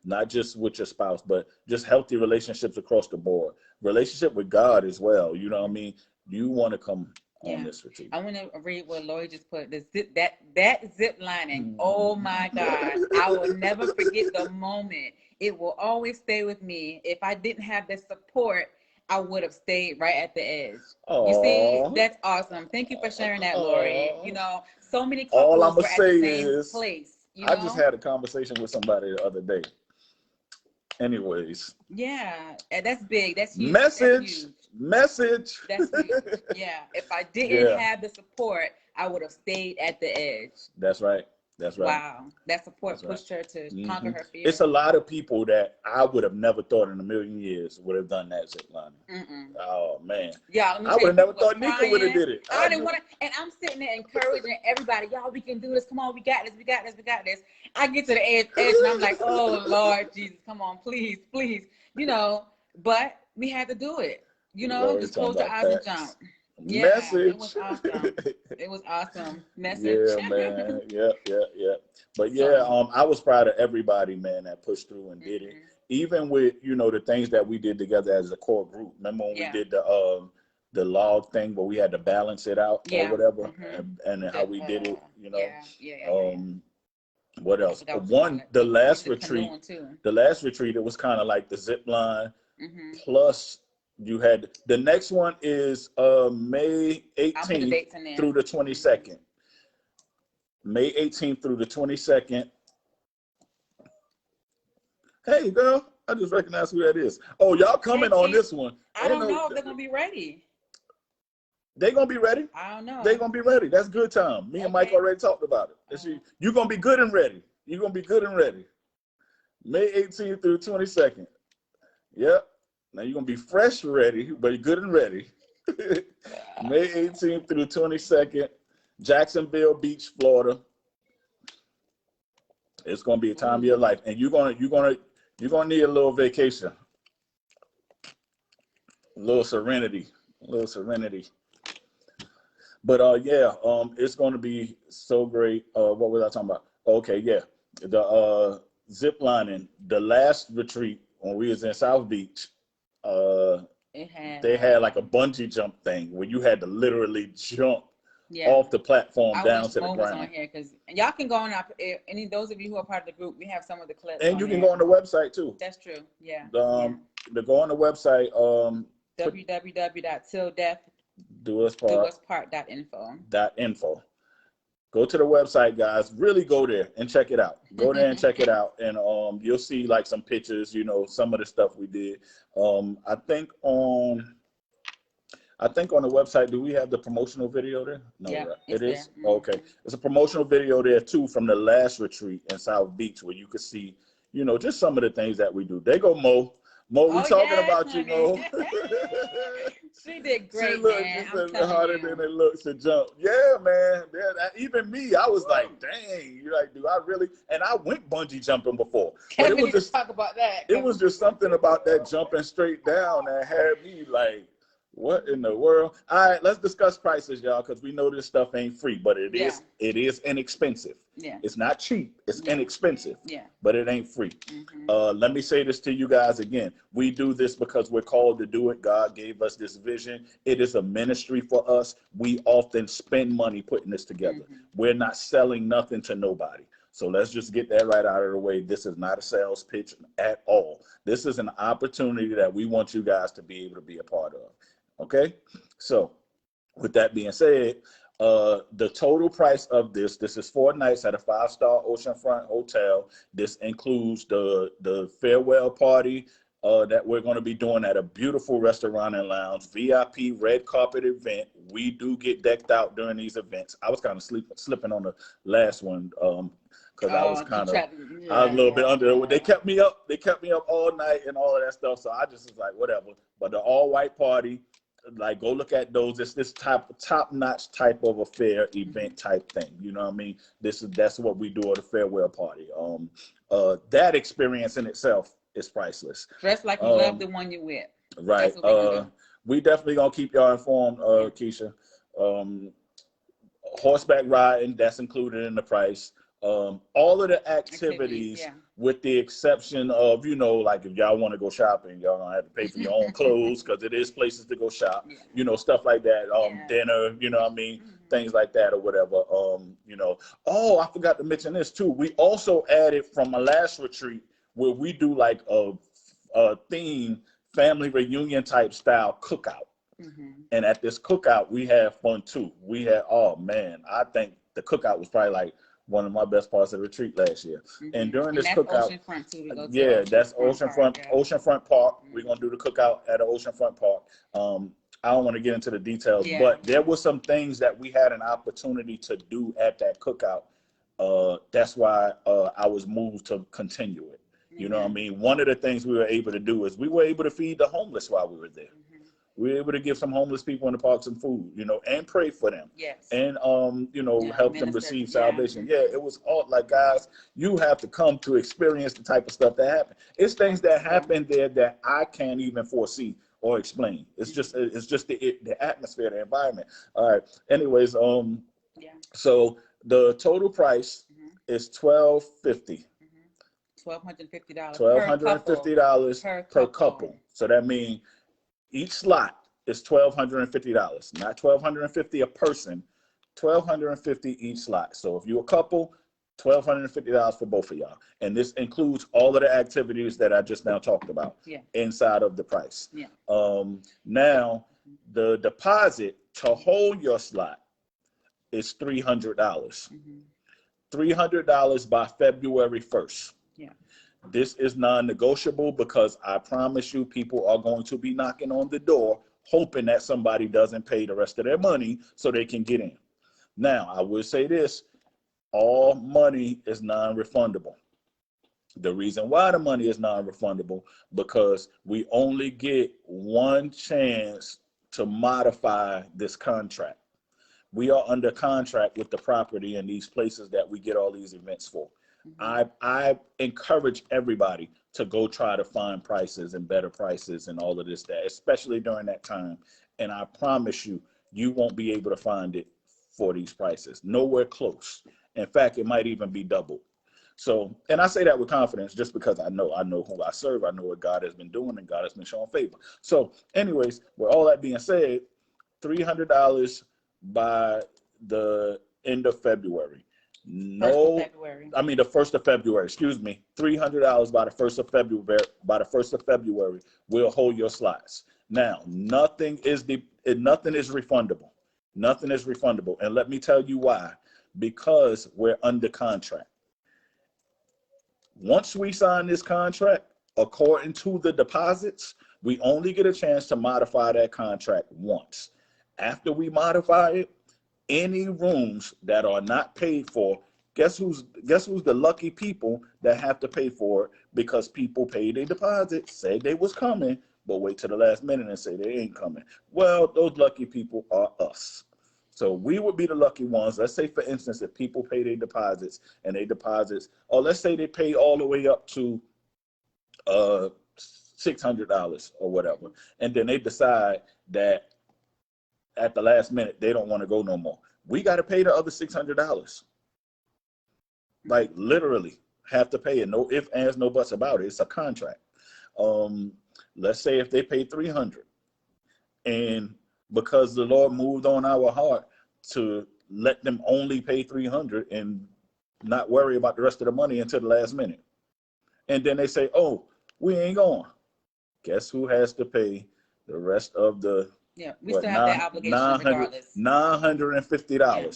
not just with your spouse, but just healthy relationships across the board, relationship with God as well. You know what I mean? You want to come on this retreat. I want to read what Lori just put. That zip lining. Oh my God. I will never forget the moment. It will always stay with me. If I didn't have the support, I would have stayed right at the edge. Aww. You see, that's awesome. Thank you for sharing that, Lori. So many couples were at the same place. I just had a conversation with somebody the other day. Anyways. Yeah, that's big. That's huge. Message. That's huge. Yeah. If I didn't have the support, I would have stayed at the edge. That's right. Wow. That support pushed her to conquer her fear. It's a lot of people that I would have never thought in a million years would have done that zip lining. Oh man. Yeah, I would have never thought Nika would have did it. I didn't want to, and I'm sitting there encouraging everybody. Y'all, we can do this. Come on, we got this. I get to the edge and I'm like, oh Lord Jesus, come on, please. But we had to do it. Just close your eyes and jump. Yeah, Message. It was awesome. Message. Yeah, man. Yeah. But I was proud of everybody, man, that pushed through and did it. Even with, the things that we did together as a core group. Remember when we did the log thing where we had to balance it out or whatever, and how we did it, what else? The last retreat, it was kind of like the zip line plus you had the next one is May 18th through the 22nd. May 18th through the 22nd. Hey girl, I just recognize who that is. Oh, y'all coming on this one. I don't know if they're gonna be ready. They're gonna be ready. I don't know. They're gonna be ready. That's good time. Me and Mike already talked about it. You're gonna be good and ready. May 18th through 22nd. Yep. Now you're gonna be fresh ready, but you're good and ready. May 18th through 22nd, Jacksonville Beach, Florida. It's gonna be a time of your life, and you're gonna need a little vacation, a little serenity. But it's gonna be so great. What was I talking about? Okay, yeah, the zip lining. The last retreat when we was in South Beach, they had like a bungee jump thing where you had to literally jump off the platform down to the ground. On here because y'all can go on up. Any those of you who are part of the group, we have some of the clips. And you can go on the website too. That's true. Yeah. To go on the website. www.tilldeath.info. Go to the website, guys. Really go there and check it out. Go there and check it out, and you'll see like some pictures. You know, some of the stuff we did. I think on the website, do we have the promotional video there? No, yeah, right? It is? Mm-hmm. Okay. It's a promotional video there too from the last retreat in South Beach where you could see, you know, just some of the things that we do. There go Mo. Mo, we talking about you, Mo. She did great, she looked, man. She said harder than it looks to jump. Yeah, man. Even me, I was like, dang. You're like, do I really? And I went bungee jumping before. But it was just talk about that. It was just something about that jumping straight down that had me like, what in the world? All right, let's discuss prices, y'all, because we know this stuff ain't free, but it is inexpensive. Yeah. It's not cheap. It's inexpensive. Yeah. But it ain't free. Mm-hmm. Let me say this to you guys again. We do this because we're called to do it. God gave us this vision. It is a ministry for us. We often spend money putting this together. Mm-hmm. We're not selling nothing to nobody. So let's just get that right out of the way. This is not a sales pitch at all. This is an opportunity that we want you guys to be able to be a part of. Okay, so with that being said, the total price of this is 4 nights at a 5-star oceanfront hotel. This includes the farewell party that we're going to be doing at a beautiful restaurant and lounge, VIP red carpet event. We do get decked out during these events. I was kind of slipping on the last one because I was a little bit under. They kept me up. They kept me up all night and all of that stuff. So I just was like, whatever. But the all-white party. Like, go look at those. It's this top-notch type of affair, event type thing. You know what I mean? That's what we do at a farewell party. That experience in itself is priceless. Dress like you love the one you're with. Right. We definitely gonna keep y'all informed, Keisha. Horseback riding, that's included in the price. All of the activities, with the exception of, you know, like if y'all want to go shopping, y'all gonna have to pay for your own clothes because it is places to go shop, you know, stuff like that. Dinner, you know what I mean? Things like that or whatever. You know, I forgot to mention this too. We also added from my last retreat where we do like a theme family reunion type style cookout. Mm-hmm. And at this cookout, we have fun too. We had, I think the cookout was probably like one of my best parts of the retreat last year. Mm-hmm. And during this cookout, oceanfront too, that's Oceanfront Park. Mm-hmm. We're gonna do the cookout at an Oceanfront Park. I don't want to get into the details, but there were some things that we had an opportunity to do at that cookout. That's why I was moved to continue it. You know what I mean? One of the things we were able to do is we were able to feed the homeless while we were there. Mm-hmm. We were able to give some homeless people in the park some food, you know, and pray for them. Yes. And, you know, help them receive salvation. Yeah, it was all like, guys, you have to come to experience the type of stuff that happened. It's things that happen there that I can't even foresee or explain. It's just the atmosphere, the environment. All right. Anyways, so the total price is $1,250. $1,250. $1,250 per couple. So that means each slot is $1,250, not $1,250 a person, $1,250 each slot. So if you're a couple, $1,250 for both of y'all. And this includes all of the activities that I just now talked about inside of the price. Yeah. Now, the deposit to hold your slot is $300. Mm-hmm. $300 by February 1st. Yeah. This is non-negotiable because I promise you people are going to be knocking on the door hoping that somebody doesn't pay the rest of their money so they can get in. Now, I will say this, all money is non-refundable. The reason why the money is non-refundable, because we only get one chance to modify this contract. We are under contract with the property and these places that we get all these events for. I encourage everybody to go try to find prices and better prices and all of this, that, especially during that time. And I promise you, you won't be able to find it for these prices. Nowhere close. In fact, it might even be doubled. So, and I say that with confidence just because I know who I serve. I know what God has been doing, and God has been showing favor. So anyways, with all that being said, $300 by the end of February. No, February. I mean the 1st of February, excuse me. $300 by the 1st of February. By the 1st of February, we'll hold your slots. Now, nothing is refundable. Nothing is refundable. And let me tell you why. Because we're under contract. Once we sign this contract, according to the deposits, we only get a chance to modify that contract once. After we modify it, any rooms that are not paid for, guess who's the lucky people that have to pay for it, because people paid their deposit, said they was coming, but wait till the last minute and say they ain't coming. Well, those lucky people are us. So we would be the lucky ones. Let's say, for instance, if people pay their deposits and they deposits, or let's say they pay all the way up to $600 or whatever, and then they decide that at the last minute they don't want to go no more. We got to pay the other $600. Like literally have to pay it. No ifs, ands, no buts about it. It's a contract. Let's say if they pay $300, and because the Lord moved on our heart to let them only pay $300 and not worry about the rest of the money until the last minute. And then they say, oh, we ain't going. Guess who has to pay the rest of the, yeah, we still have that obligation regardless. $950. Yeah.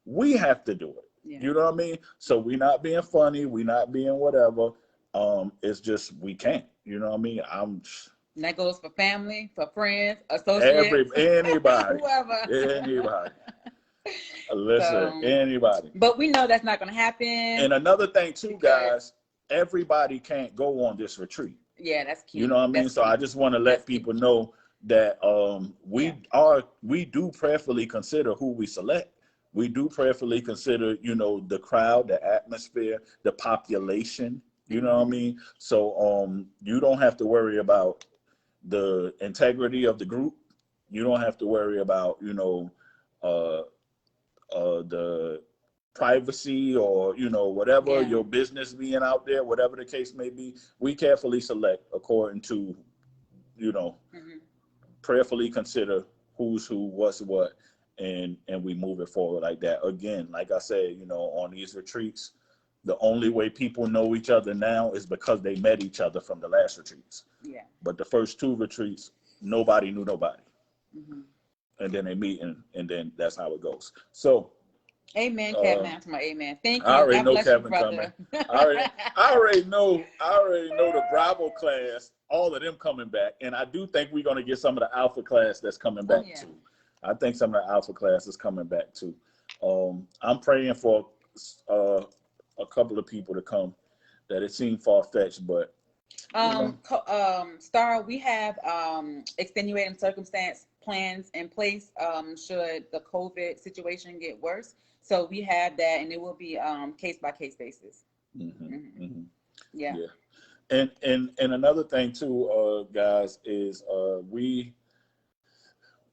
We have to do it. Yeah. You know what I mean? So we're not being funny. We're not being whatever. It's just, we can't, you know what I mean? And that goes for family, for friends, associates, anybody, whoever. Anybody. Listen, anybody. But we know that's not going to happen. And another thing too, guys, everybody can't go on this retreat. Yeah, that's cute. You know what I mean? That's so cute. I just want to let people know that we do prayerfully consider who we select. We do prayerfully consider, the crowd, the atmosphere, the population. You know what I mean? So you don't have to worry about the integrity of the group. You don't have to worry about, the privacy or, whatever, your business being out there, whatever the case may be. We carefully select according to, prayerfully consider who's who, what's what, and we move it forward like that. Again, like I said, on these retreats, the only way people know each other now is because they met each other from the last retreats. Yeah. But the first 2 retreats, nobody knew nobody. And then they meet, and then that's how it goes. So, amen, Kevin. Amen. Thank you. I already know Kevin coming. I already know the Bravo class, all of them coming back, and I do think we're going to get some of the Alpha class that's coming back too. I think some of the Alpha class is coming back too. I'm praying for a couple of people to come that it seemed far-fetched, but Star, we have extenuating circumstance plans in place should the COVID situation get worse. So we have that, and it will be case by case basis. Yeah. And another thing too, guys, is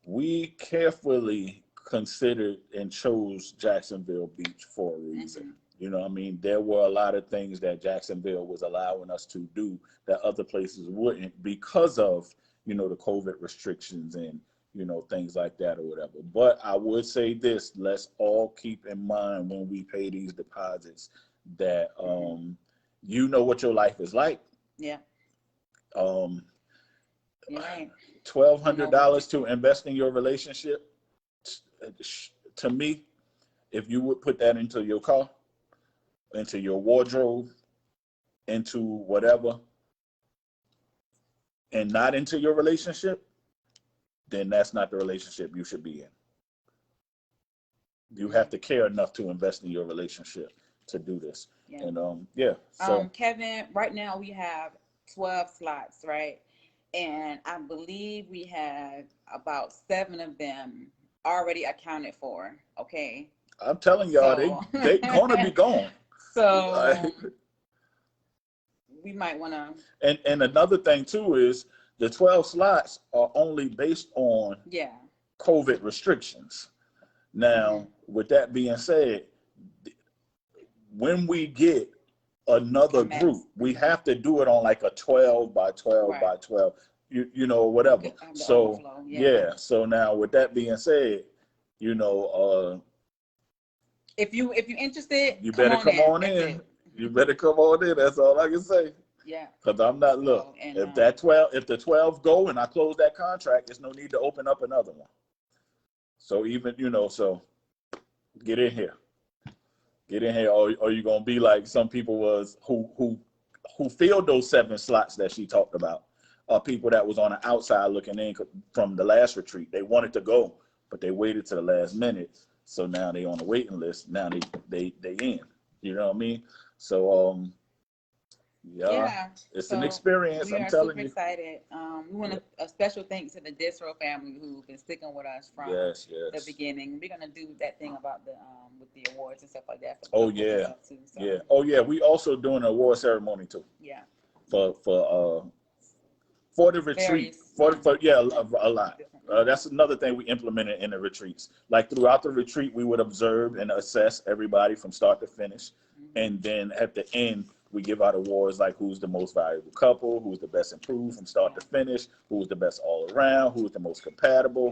we carefully considered and chose Jacksonville Beach for a reason. You know what I mean? There were a lot of things that Jacksonville was allowing us to do that other places wouldn't, because of, the COVID restrictions and, things like that or whatever. But I would say this, let's all keep in mind when we pay these deposits that, what your life is like. Yeah. Right. $1,200 to invest in your relationship. To me, if you would put that into your car, into your wardrobe, into whatever, and not into your relationship, then that's not the relationship you should be in. You have to care enough to invest in your relationship. to do this. Yeah. And yeah, so Kevin, right now we have 12 slots, right? And I believe we have about 7 of them already accounted for. Okay. I'm telling y'all, So they gonna be gone. so we might want to, And another thing too is the 12 slots are only based on yeah. COVID restrictions. Now, with that being said, when we get another A max. group, we have to do it on like a 12 by 12 Right. by 12, you know, whatever. Good, the So overflow, yeah. So now with that being said, you know, If you're interested, you better come on That's in. it. You better come on in. That's all I can say. Yeah. Because I'm not, look, So, and, if the 12 go and I close that contract, there's no need to open up another one. So even, you know, so get in here. Get in here, or you're gonna be like some people was who filled those 7 slots that she talked about. People that was on the outside looking in from the last retreat. They wanted to go, but they waited to the last minute. So now they on the waiting list. Now they in. You know what I mean? So yeah, it's an experience. We I'm are telling super you. excited. We want a special thanks to the Disro family who've been sticking with us from Yes. the beginning. We're gonna do that thing about the with the awards and stuff like that. For Oh couples and yeah, stuff too, so. yeah. Oh yeah. We also doing an award ceremony too Yeah. For the retreat. A lot. Different. That's another thing we implemented in the retreats. Like throughout the retreat, we would observe and assess everybody from start to finish. And then at the end, we give out awards like who's the most valuable couple, who's the best improved from start to finish, who's the best all around, who's the most compatible,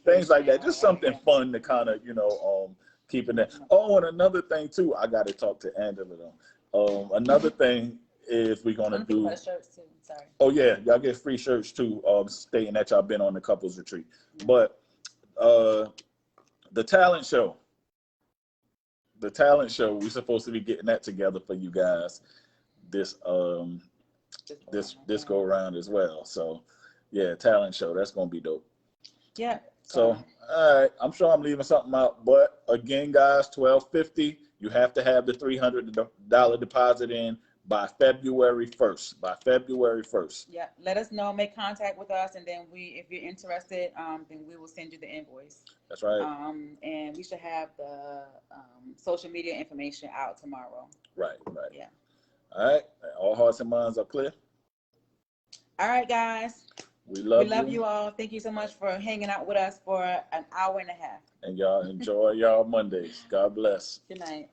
things like that. Just something fun to kind of, keeping that. Oh, and another thing too, I got to talk to Angela though. Another thing is we're going to do. Shirts too. Sorry. Oh yeah, y'all get free shirts too, stating that y'all been on the couples retreat. But the talent show, we're supposed to be getting that together for you guys this go around as well. So yeah, talent show, that's gonna be dope. Yeah. So all right, I'm sure I'm leaving something out, but again, guys, $1,250. You have to have the $300 deposit in by February 1st. By February 1st. Yeah, let us know. Make contact with us, and then if you're interested, then we will send you the invoice. That's right. And we should have the social media information out tomorrow. Right. Yeah. All right. All hearts and minds are clear. All right, guys. We love you all. Thank you so much for hanging out with us for an hour and a half. And y'all enjoy y'all Mondays. God bless. Good night.